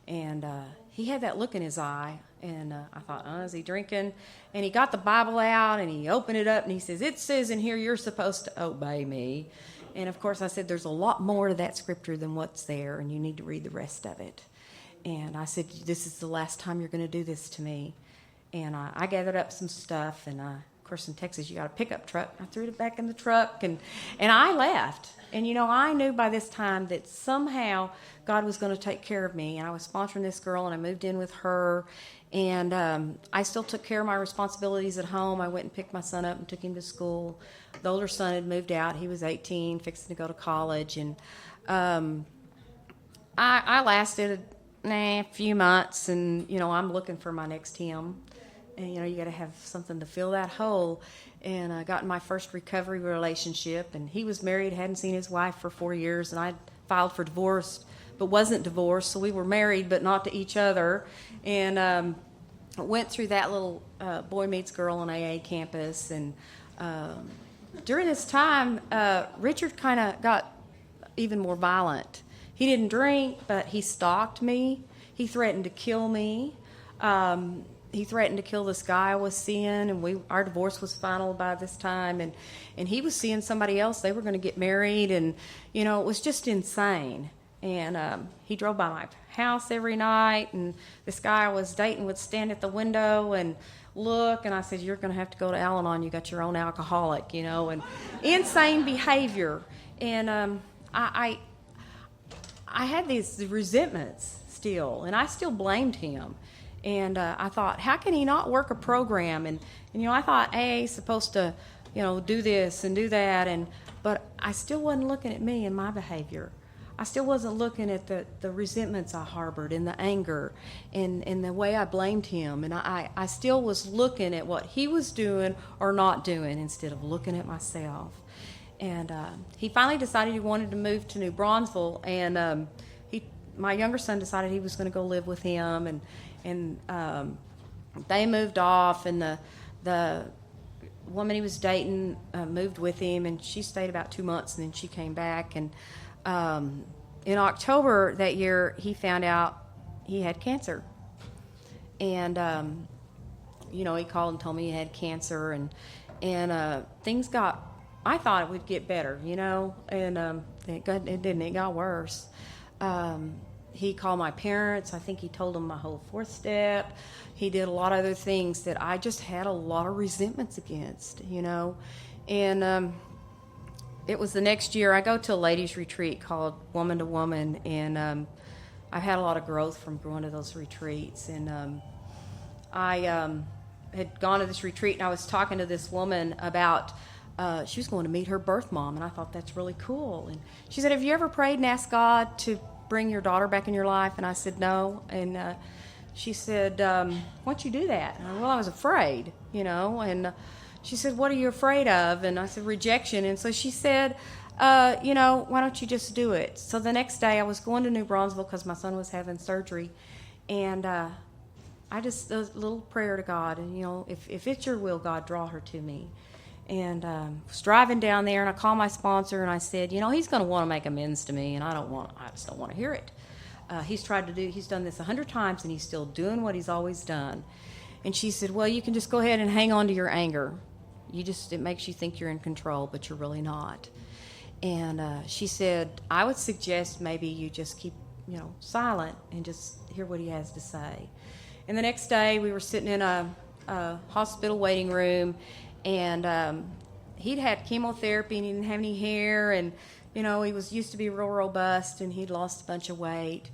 and he had that look in his eye. And I thought, is he drinking? And he got the Bible out, and he opened it up, and he says, it says in here you're supposed to obey me. And, of course, I said, there's a lot more to that scripture than what's there, and you need to read the rest of it. And I said, this is the last time you're going to do this to me. And I gathered up some stuff, and, of course, in Texas, you got a pickup truck. I threw it back in the truck, and I left. And, I knew by this time that somehow God was going to take care of me. And I was sponsoring this girl, and I moved in with her. And I still took care of my responsibilities at home. I went and picked my son up and took him to school. The older son had moved out. He was 18, fixing to go to college. And I lasted a few months, and, I'm looking for my next him. And, you got to have something to fill that hole. And I got in my first recovery relationship, and he was married, hadn't seen his wife for 4 years, and I filed for divorce, but wasn't divorced, so we were married, but not to each other. And went through that little boy meets girl on AA campus. And during this time, Richard kind of got even more violent. He didn't drink, but he stalked me. He threatened to kill me. He threatened to kill this guy I was seeing, and our divorce was final by this time. And he was seeing somebody else. They were going to get married, and, it was just insane. And he drove by my house every night, and this guy I was dating would stand at the window and look, and I said, you're going to have to go to Al-Anon. You got your own alcoholic, and insane behavior. And I had these resentments still, and I still blamed him. And I thought, how can he not work a program? And I thought AA is supposed to, do this and do that. But I still wasn't looking at me and my behavior. I still wasn't looking at the resentments I harbored and the anger and the way I blamed him. And I still was looking at what he was doing or not doing instead of looking at myself. And he finally decided he wanted to move to New Braunfels. And my younger son decided he was going to go live with him. And they moved off, and the woman he was dating moved with him, and she stayed about 2 months, and then she came back. And in October that year, he found out he had cancer. And, he called and told me he had cancer, and things I thought it would get better, and it didn't. It got worse. He called my parents. I think he told them my whole fourth step. He did a lot of other things that I just had a lot of resentments against, And it was the next year. I go to a ladies' retreat called Woman to Woman, and I've had a lot of growth from going to those retreats. And I had gone to this retreat, and I was talking to this woman about she was going to meet her birth mom, and I thought that's really cool. And she said, have you ever prayed and asked God to bring your daughter back in your life? And I said, no. And she said, why'd you do that? And I, well, I was afraid, And she said, what are you afraid of? And I said, rejection. And so she said, why don't you just do it? So the next day I was going to New Braunfels because my son was having surgery. And I just, a little prayer to God. And, if it's your will, God, draw her to me. And was driving down there, and I called my sponsor, and I said, he's going to want to make amends to me, and I just don't want to hear it. He's done this 100 times, and he's still doing what he's always done. And she said, well, you can just go ahead and hang on to your anger. It makes you think you're in control, but you're really not. And she said, I would suggest maybe you just keep, silent and just hear what he has to say. And the next day, we were sitting in a hospital waiting room, and he'd had chemotherapy, and he didn't have any hair, and he used to be real robust, and he'd lost a bunch of weight,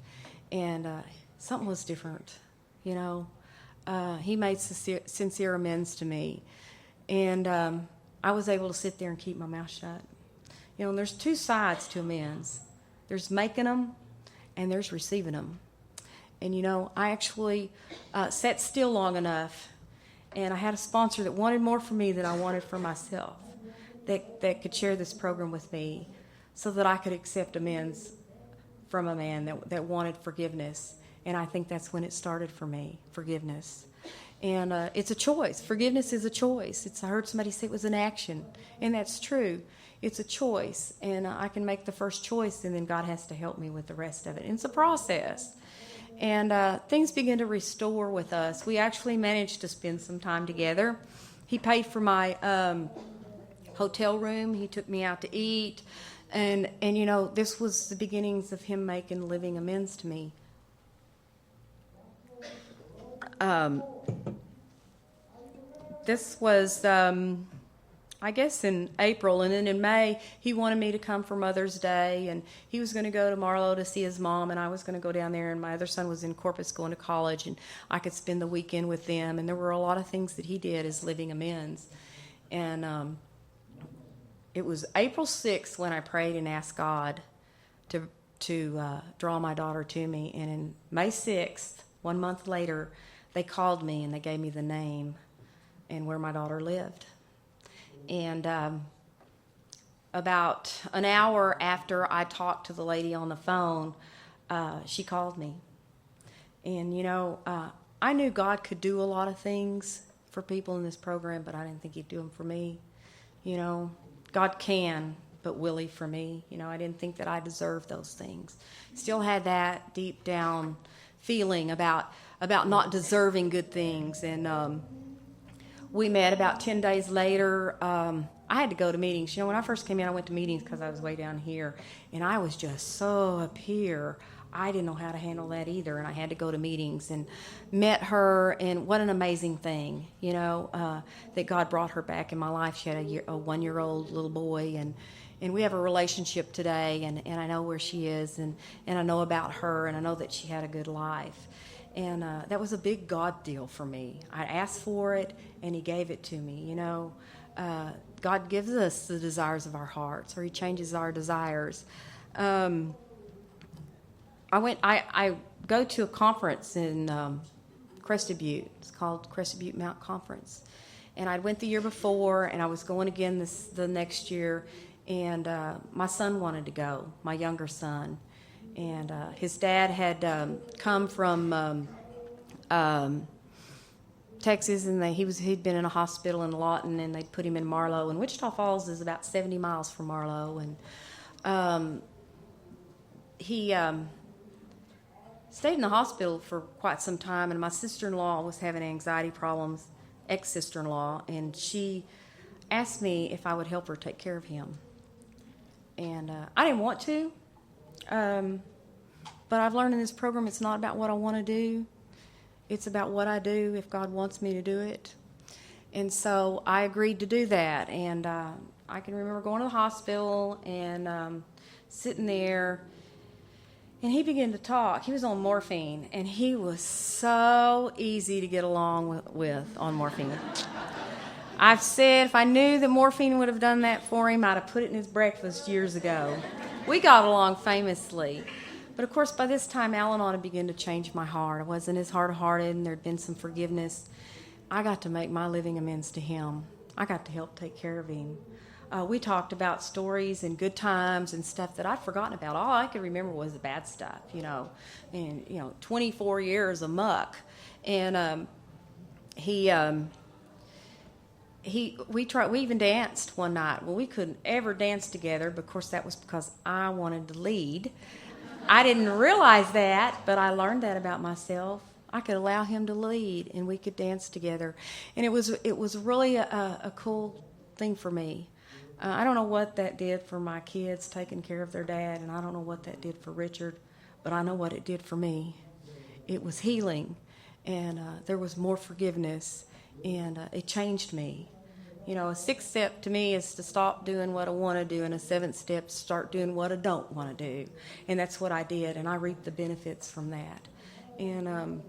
and something was different. He made sincere amends to me, and I was able to sit there and keep my mouth shut. And there's two sides to amends. There's making them, and there's receiving them. And I actually sat still long enough, and I had a sponsor that wanted more for me than I wanted for myself, that could share this program with me, so that I could accept amends from a man that wanted forgiveness. And I think that's when it started for me, forgiveness. And it's a choice. Forgiveness is a choice. I heard somebody say it was an action, and that's true. It's a choice, and I can make the first choice, and then God has to help me with the rest of it. And it's a process. And things begin to restore with us. We actually managed to spend some time together. He paid for my hotel room. He took me out to eat. And this was the beginnings of him making living amends to me. This was, I guess, in April, and then in May, he wanted me to come for Mother's Day, and he was going to go to Marlow to see his mom, and I was going to go down there, and my other son was in Corpus going to college, and I could spend the weekend with them, and there were a lot of things that he did as living amends. And it was April 6th when I prayed and asked God to draw my daughter to me, and in May 6th, 1 month later, they called me, and they gave me the name and where my daughter lived. And about an hour after I talked to the lady on the phone, she called me. And, I knew God could do a lot of things for people in this program, but I didn't think he'd do them for me. God can, but will he for me? I didn't think that I deserved those things. Still had that deep down feeling about not deserving good things. And we met about 10 days later. I had to go to meetings. When I first came in, I went to meetings because I was way down here, and I was just so up here. I didn't know how to handle that either, and I had to go to meetings and met her, and what an amazing thing, that God brought her back in my life. She had a 1-year-old little boy, and we have a relationship today, and I know where she is, and I know about her, and I know that she had a good life. And that was a big God deal for me. I asked for it, and he gave it to me. God gives us the desires of our hearts, or he changes our desires. I go to a conference in Crested Butte. It's called Crested Butte Mount Conference. And I went the year before, and I was going again the next year. And my son wanted to go, my younger son. And his dad had come from Texas, and he'd been in a hospital in Lawton, and they'd put him in Marlow. And Wichita Falls is about 70 miles from Marlow. And he stayed in the hospital for quite some time, and my sister-in-law was having anxiety problems, ex-sister-in-law, and she asked me if I would help her take care of him. And I didn't want to, but I've learned in this program it's not about what I want to do. It's about what I do if God wants me to do it. And so I agreed to do that. And I can remember going to the hospital and sitting there, and he began to talk. He was on morphine, and he was so easy to get along with on morphine. I've said if I knew that morphine would have done that for him, I'd have put it in his breakfast years ago. We got along famously. But, of course, by this time, Al-Anon had begun to change my heart. I wasn't as hard-hearted, and there had been some forgiveness. I got to make my living amends to him. I got to help take care of him. We talked about stories and good times and stuff that I'd forgotten about. All I could remember was the bad stuff, and 24 years of muck. And he we even danced one night. Well, we couldn't ever dance together, but of course that was because I wanted to lead. I didn't realize that, but I learned that about myself. I could allow him to lead, and we could dance together, and it was really a cool thing for me. I don't know what that did for my kids, taking care of their dad, and I don't know what that did for Richard, but I know what it did for me. It was healing, and there was more forgiveness, and it changed me. A sixth step to me is to stop doing what I want to do, and a seventh step, start doing what I don't want to do. And that's what I did, and I reaped the benefits from that. And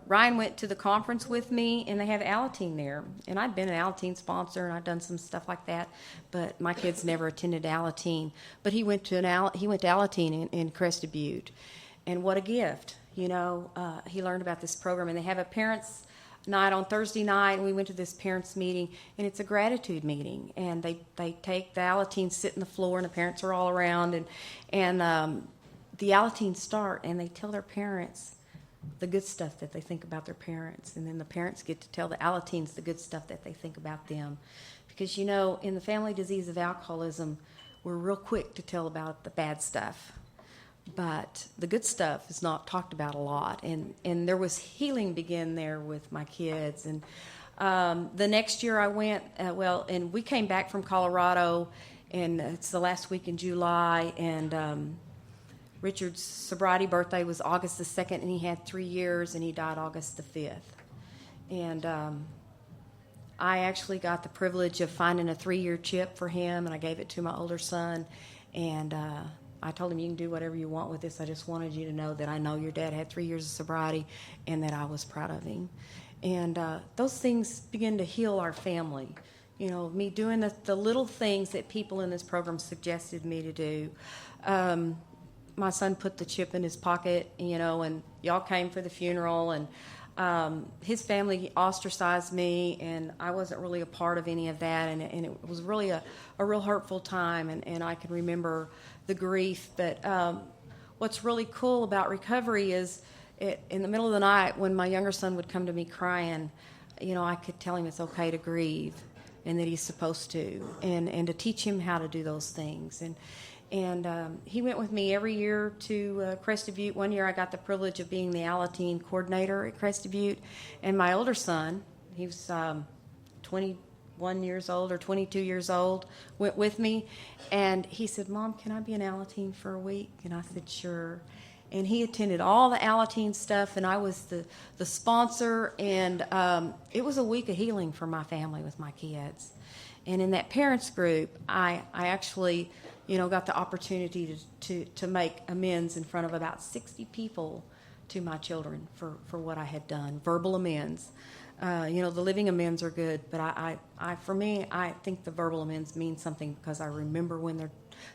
Ryan went to the conference with me, and they have Alateen there. And I'd been an Alateen sponsor, and I'd done some stuff like that, but my kids never attended Alateen. But he went to Alateen in Crested Butte, and what a gift! He learned about this program, and they have a parents' night on Thursday night, and we went to this parents' meeting, and it's a gratitude meeting, and they take the Alateen, sit on the floor, and the parents are all around, and the Alateen start, and they tell their parents the good stuff that they think about their parents, and then the parents get to tell the Alateens the good stuff that they think about them. Because, in the family disease of alcoholism, we're real quick to tell about the bad stuff, but the good stuff is not talked about a lot, and there was healing begin there with my kids. And the next year I went, and we came back from Colorado, and it's the last week in July, and Richard's sobriety birthday was August the 2nd, and he had 3 years, and he died August the 5th. And I actually got the privilege of finding a 3-year chip for him, and I gave it to my older son, and I told him, you can do whatever you want with this. I just wanted you to know that I know your dad had 3 years of sobriety and that I was proud of him. And those things begin to heal our family. Me doing the little things that people in this program suggested me to do. My son put the chip in his pocket, and y'all came for the funeral, and his family ostracized me, and I wasn't really a part of any of that, and it was really a real hurtful time, and I can remember the grief. But what's really cool about recovery is in the middle of the night when my younger son would come to me crying, I could tell him it's okay to grieve and that he's supposed to, and to teach him how to do those things. And he went with me every year to Crested Butte. One year I got the privilege of being the Alateen coordinator at Crested Butte. And my older son, he was 21 years old or 22 years old, went with me. And he said, Mom, can I be an Alateen for a week? And I said, sure. And he attended all the Alateen stuff, and I was the sponsor. And it was a week of healing for my family with my kids. And in that parents group, I actually got the opportunity to make amends in front of about 60 people to my children for what I had done. Verbal amends. The living amends are good, but for me, I think the verbal amends mean something because I remember when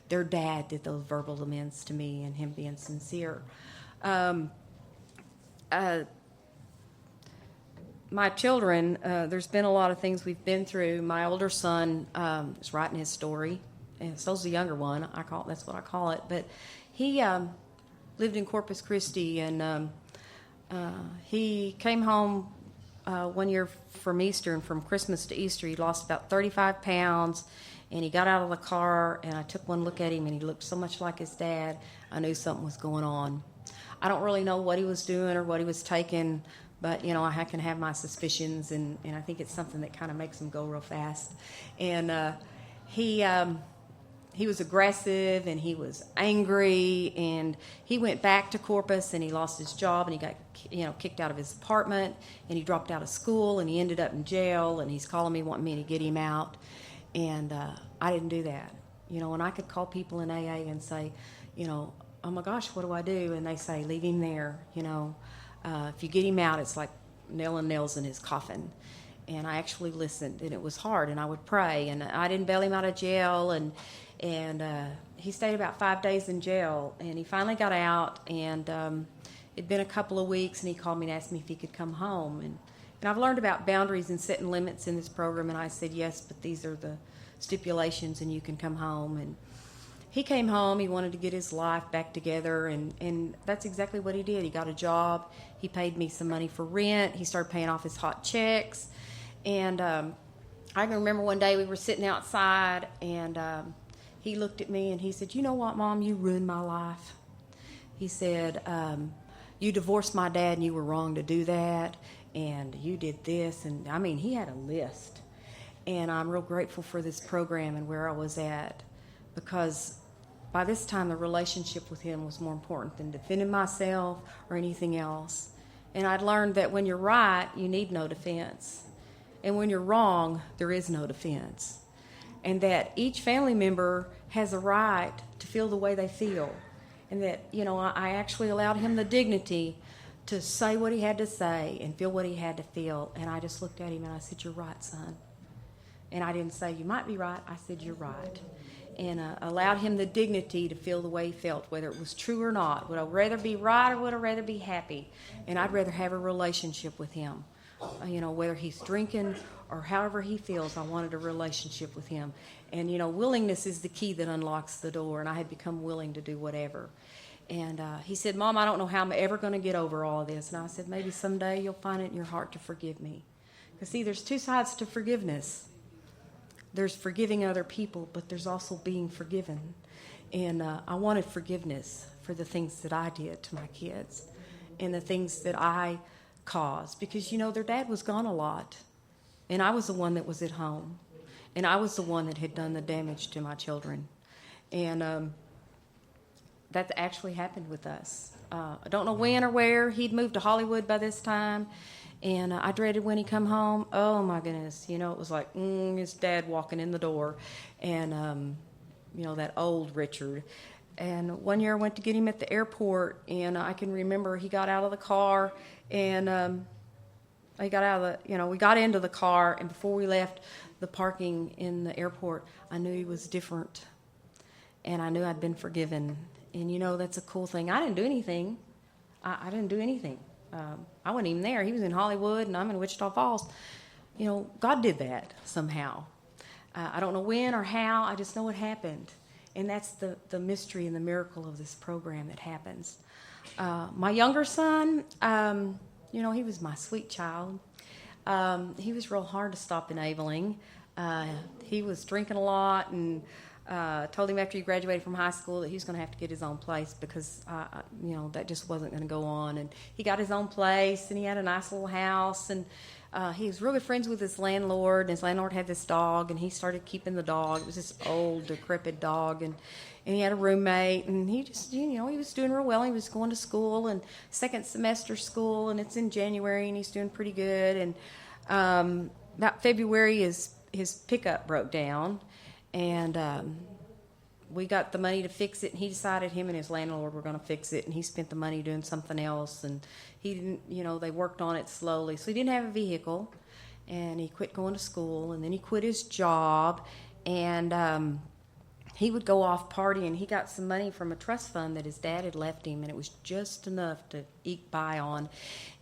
their dad did those verbal amends to me and him being sincere. My children, there's been a lot of things we've been through. My older son is writing his story. And so's the younger one. That's what I call it. But he lived in Corpus Christi, and he came home one year from Easter, and from Christmas to Easter, he lost about 35 pounds. And he got out of the car, and I took one look at him, and he looked so much like his dad. I knew something was going on. I don't really know what he was doing or what he was taking, but I can have my suspicions, and I think it's something that kind of makes him go real fast. And he was aggressive, and he was angry, and he went back to Corpus, and he lost his job, and he got kicked out of his apartment, and he dropped out of school, and he ended up in jail, and he's calling me wanting me to get him out. And I didn't do that. And I could call people in AA and say, oh my gosh, what do I do? And they say, leave him there. If you get him out, it's like nailing nails in his coffin. And I actually listened, and it was hard, and I would pray, and I didn't bail him out of jail, and he stayed about 5 days in jail, and he finally got out, and it'd been a couple of weeks, and he called me and asked me if he could come home, and And I've learned about boundaries and setting limits in this program, and I said, yes, but these are the stipulations, and you can come home. And he came home. He wanted to get his life back together, and that's exactly what he did. He got a job. He paid me some money for rent. He started paying off his hot checks. And I can remember one day we were sitting outside, and he looked at me, and he said, you know what, Mom, you ruined my life. He said, you divorced my dad, and you were wrong to do that, and you did this. And, I mean, he had a list. And I'm real grateful for this program and where I was at, because by this time the relationship with him was more important than defending myself or anything else. And I'd learned that when you're right, you need no defense. And when you're wrong, there is no defense. And that each family member has a right to feel the way they feel. And that, you know, I actually allowed him the dignity to say what he had to say and feel what he had to feel. And I just looked at him and I said, you're right, son. And I didn't say, you might be right. I said, you're right. And allowed him the dignity to feel the way he felt, whether it was true or not. Would I rather be right or would I rather be happy? And I'd rather have a relationship with him. You know, whether he's drinking or however he feels, I wanted a relationship with him. And, you know, willingness is the key that unlocks the door. And I had become willing to do whatever. And he said, Mom, I don't know how I'm ever going to get over all of this. And I said, maybe someday you'll find it in your heart to forgive me. Because, see, there's two sides to forgiveness. There's forgiving other people, but there's also being forgiven. And I wanted forgiveness for the things that I did to my kids and the things that I caused. Because, you know, their dad was gone a lot. And I was the one that was at home. And I was the one that had done the damage to my children. And that actually happened with us. I don't know when or where. He'd moved to Hollywood by this time. And I dreaded when he come home. Oh, my goodness. You know, it was like his dad walking in the door. And, you know, that old Richard. And one year I went to get him at the airport. And I can remember he got out of the car. And he got out of the, you know, we got into the car. And before we left the parking in the airport, I knew he was different. And I knew I'd been forgiven. And, you know, that's a cool thing. I didn't do anything. I didn't do anything. I wasn't even there. He was in Hollywood, and I'm in Wichita Falls. You know, God did that somehow. I don't know when or how. I just know it happened. And that's the mystery and the miracle of this program that happens. My younger son, you know, he was my sweet child. He was real hard to stop enabling. He was drinking a lot, and told him after he graduated from high school that he was going to have to get his own place because, you know, that just wasn't going to go on. And he got his own place, and he had a nice little house, and he was really friends with his landlord, and his landlord had this dog, and he started keeping the dog. It was this old, decrepit dog, and he had a roommate, and he just, you know, he was doing real well. He was going to school, and second semester school, and it's in January, and he's doing pretty good. And about February, his pickup broke down. And we got the money to fix it, and he decided him and his landlord were going to fix it, and he spent the money doing something else, and he didn't, you know, they worked on it slowly. So he didn't have a vehicle, and he quit going to school, and then he quit his job, and he would go off partying. He got some money from a trust fund that his dad had left him, and it was just enough to eke by on.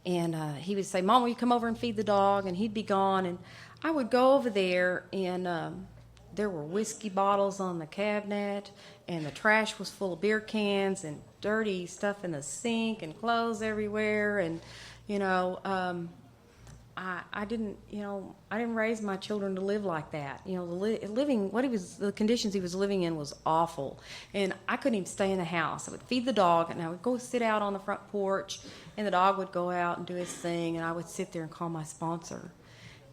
And he would say, Mom, will you come over and feed the dog? And he'd be gone, and I would go over there, and there were whiskey bottles on the cabinet, and the trash was full of beer cans and dirty stuff in the sink and clothes everywhere. And, you know, I didn't raise my children to live like that. You know, the conditions he was living in was awful. And I couldn't even stay in the house. I would feed the dog, and I would go sit out on the front porch, and the dog would go out and do his thing, and I would sit there and call my sponsor.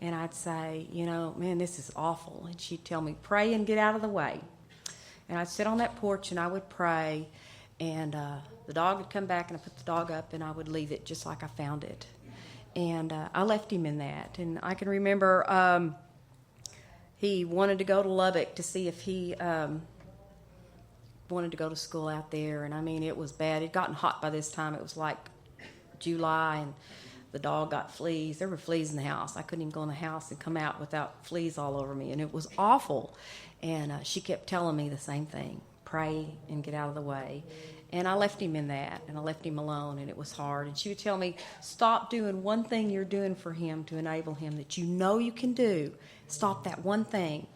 And I'd say, you know, man, this is awful. And she'd tell me, pray and get out of the way. And I'd sit on that porch and I would pray. And the dog would come back, and I put the dog up, and I would leave it just like I found it. And I left him in that. And I can remember he wanted to go to Lubbock to see if he wanted to go to school out there. And, I mean, it was bad. It had gotten hot by this time. It was like July, and the dog got fleas. There were fleas in the house. I couldn't even go in the house and come out without fleas all over me, and it was awful. And she kept telling me the same thing, pray and get out of the way. And I left him in that, and I left him alone, and it was hard. And she would tell me, stop doing one thing you're doing for him to enable him that you know you can do. Stop that one thing.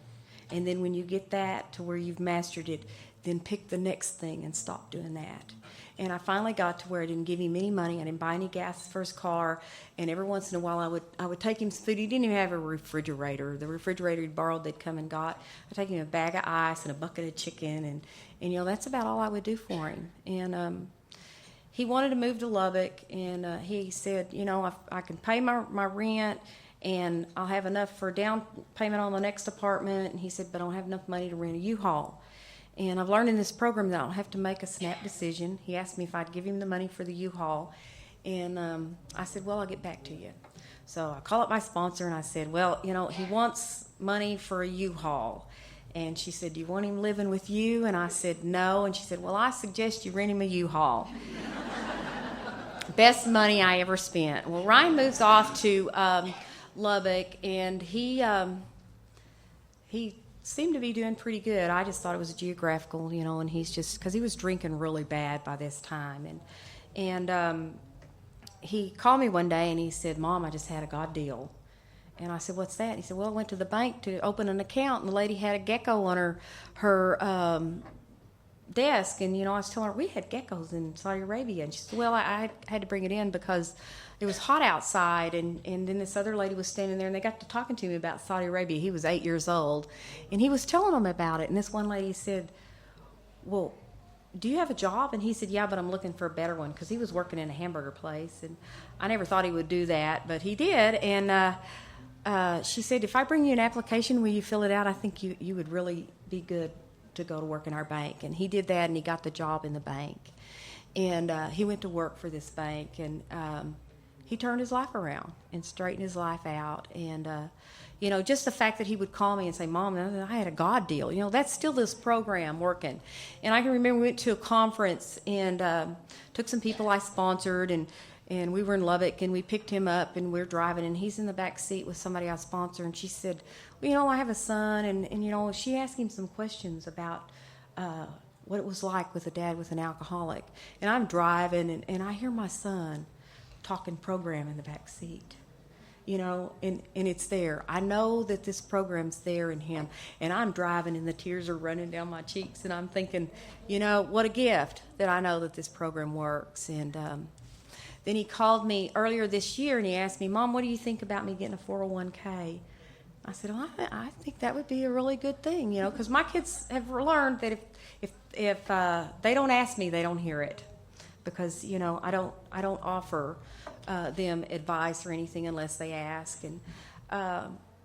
And then when you get that to where you've mastered it, then pick the next thing and stop doing that. And I finally got to where I didn't give him any money. I didn't buy any gas for his car. And every once in a while, I would take him some food. He didn't even have a refrigerator. The refrigerator he'd borrowed, they'd come and got. I'd take him a bag of ice and a bucket of chicken. And that's about all I would do for him. And he wanted to move to Lubbock. And he said, I can pay my rent. And I'll have enough for a down payment on the next apartment. And he said, but I don't have enough money to rent a U-Haul. And I've learned in this program that I don't have to make a snap decision. He asked me if I'd give him the money for the U-Haul. And I said, well, I'll get back to you. So I called up my sponsor and I said, well, he wants money for a U-Haul. And she said, do you want him living with you? And I said, no. And she said, well, I suggest you rent him a U-Haul. Best money I ever spent. Well, Ryan moves off to Lubbock, and he seemed to be doing pretty good. I just thought it was geographical, and he's just, because he was drinking really bad by this time. And he called me one day and he said, Mom, I just had a God deal. And I said, what's that? And he said, well, I went to the bank to open an account, and the lady had a gecko on her desk. And, I was telling her, we had geckos in Saudi Arabia. And she said, well, I had to bring it in because it was hot outside. And then this other lady was standing there, and they got to talking to me about Saudi Arabia. He was 8 years old. And he was telling them about it. And this one lady said, well, do you have a job? And he said, yeah, but I'm looking for a better one, because he was working in a hamburger place. And I never thought he would do that, but he did. And she said, if I bring you an application, will you fill it out? I think you would really be good to go to work in our bank. And he did that, and he got the job in the bank. And he went to work for this bank, and he turned his life around and straightened his life out. And, just the fact that he would call me and say, Mom, I had a God deal. That's still this program working. And I can remember we went to a conference and took some people I sponsored, and we were in Lubbock, and we picked him up, and we're driving, and he's in the back seat with somebody I sponsor. And she said, well, I have a son, and she asked him some questions about what it was like with a dad with an alcoholic. And I'm driving, and I hear my son talking program in the back seat, and it's there. I know that this program's there in him, and I'm driving, and the tears are running down my cheeks, and I'm thinking, what a gift that I know that this program works. And then he called me earlier this year, and he asked me, Mom, what do you think about me getting a 401k? I said, well, I think that would be a really good thing, because my kids have learned that if they don't ask me, they don't hear it, because I don't offer them advice or anything unless they ask. And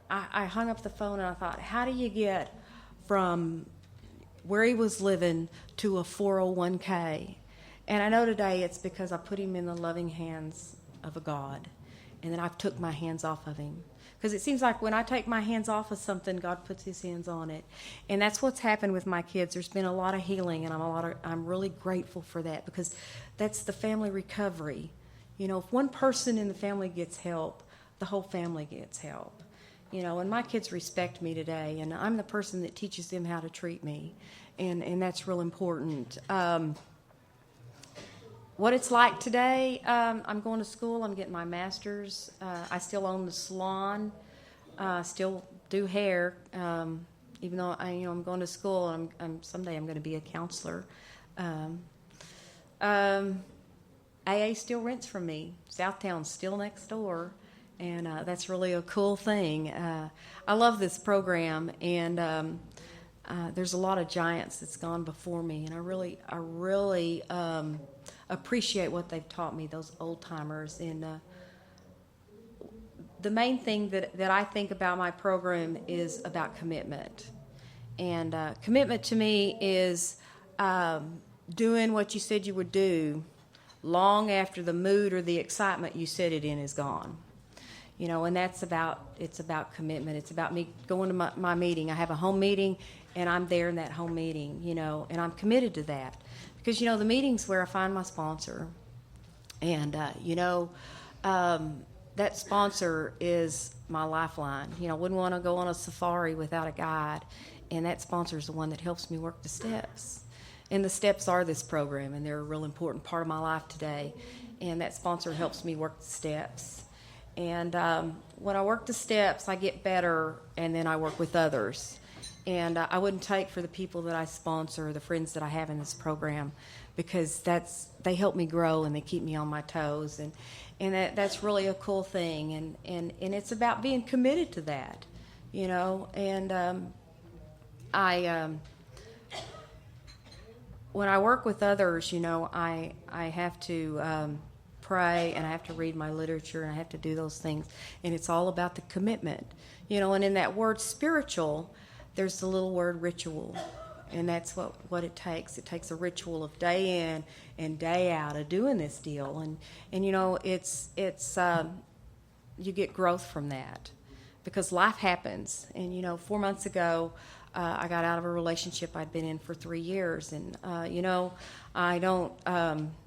I hung up the phone, and I thought, how do you get from where he was living to a 401k? And I know today it's because I put him in the loving hands of a God, and then I took my hands off of him. Because it seems like when I take my hands off of something, God puts his hands on it. And that's what's happened with my kids. There's been a lot of healing, and I'm really grateful for that, because that's the family recovery. If one person in the family gets help, the whole family gets help. And my kids respect me today, and I'm the person that teaches them how to treat me. And that's real important. What it's like today, I'm going to school. I'm getting my master's. I still own the salon. Still do hair, even though I'm going to school. And someday I'm going to be a counselor. AA still rents from me. Southtown's still next door, and that's really a cool thing. I love this program, and there's a lot of giants that's gone before me, and I really appreciate what they've taught me, those old timers. And the main thing that I think about my program is about commitment. And commitment to me is doing what you said you would do long after the mood or the excitement you said it in is gone. And it's about commitment. It's about me going to my meeting. I have a home meeting, and I'm there in that home meeting, and I'm committed to that. Because, the meeting's where I find my sponsor. And, that sponsor is my lifeline. Wouldn't want to go on a safari without a guide. And that sponsor is the one that helps me work the steps. And the steps are this program, and they're a real important part of my life today. And that sponsor helps me work the steps. And when I work the steps, I get better, and then I work with others. And I wouldn't take for the people that I sponsor, the friends that I have in this program, because they help me grow and they keep me on my toes. And that's really a cool thing. And it's about being committed to that, you know. And when I work with others, you know, I have to pray, and I have to read my literature, and I have to do those things. And it's all about the commitment, you know. And in that word spiritual, there's the little word ritual. And that's what it takes. It takes a ritual of day in and day out of doing this deal. And you know, it's you get growth from that, because life happens. And you know, 4 months ago, I got out of a relationship I'd been in for 3 years. And you know, I don't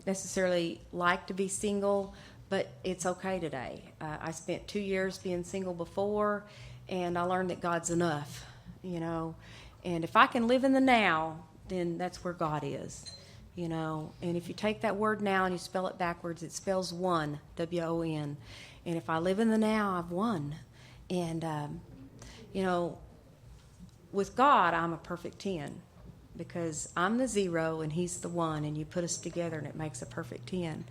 necessarily like to be single, but it's okay today. I spent 2 years being single before, and I learned that God's enough, you know. And if I can live in the now, then that's where God is, you know. And if you take that word now and you spell it backwards, it spells won, W-O-N. And if I live in the now, I've won. And, you know, with God, I'm a perfect 10, because I'm the 0 and He's the 1, and you put us together and it makes a perfect 10.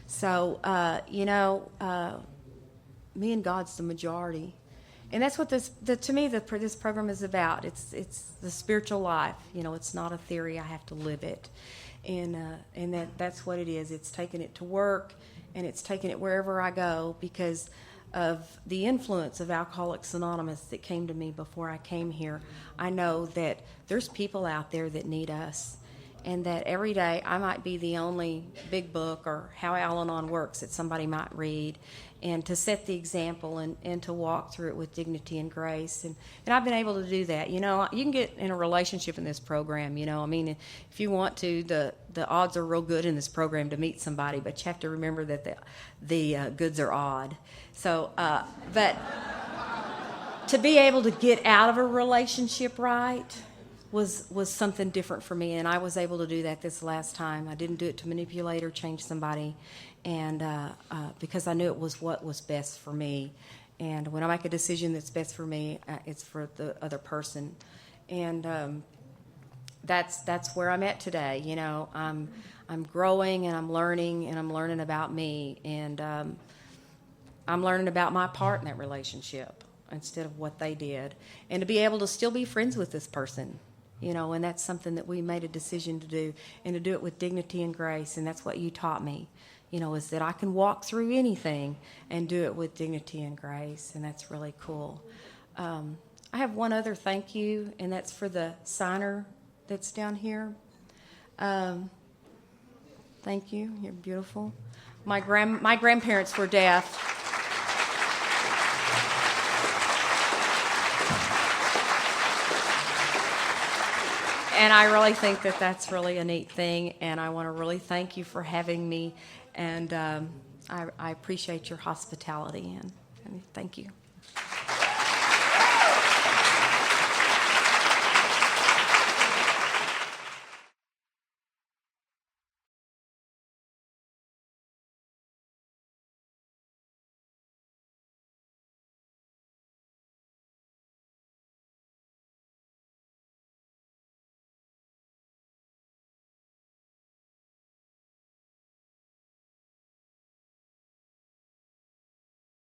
So, you know, me and God's the majority. And that's what this program is about. It's the spiritual life. You know, it's not a theory. I have to live it, and that's what it is. It's taking it to work, and it's taking it wherever I go, because of the influence of Alcoholics Anonymous that came to me before I came here. I know that there's people out there that need us, and that every day I might be the only big book or how Al-Anon works that somebody might read, and to set the example and to walk through it with dignity and grace. And I've been able to do that. You know, you can get in a relationship in this program, you know. I mean, if you want to, the odds are real good in this program to meet somebody, but you have to remember that the goods are odd. So, but to be able to get out of a relationship right was something different for me, and I was able to do that this last time. I didn't do it to manipulate or change somebody, and because I knew it was what was best for me. And when I make a decision that's best for me, it's for the other person. And that's where I'm at today. You know, I'm growing, and I'm learning about me, and I'm learning about my part in that relationship instead of what they did, and to be able to still be friends with this person. You know, and that's something that we made a decision to do, and to do it with dignity and grace. And that's what you taught me, you know, is that I can walk through anything and do it with dignity and grace. And that's really cool. I have one other thank you, and that's for the signer that's down here. Thank you. You're beautiful. My grandparents were deaf. And I really think that that's really a neat thing, and I want to really thank you for having me, and I appreciate your hospitality, and thank you.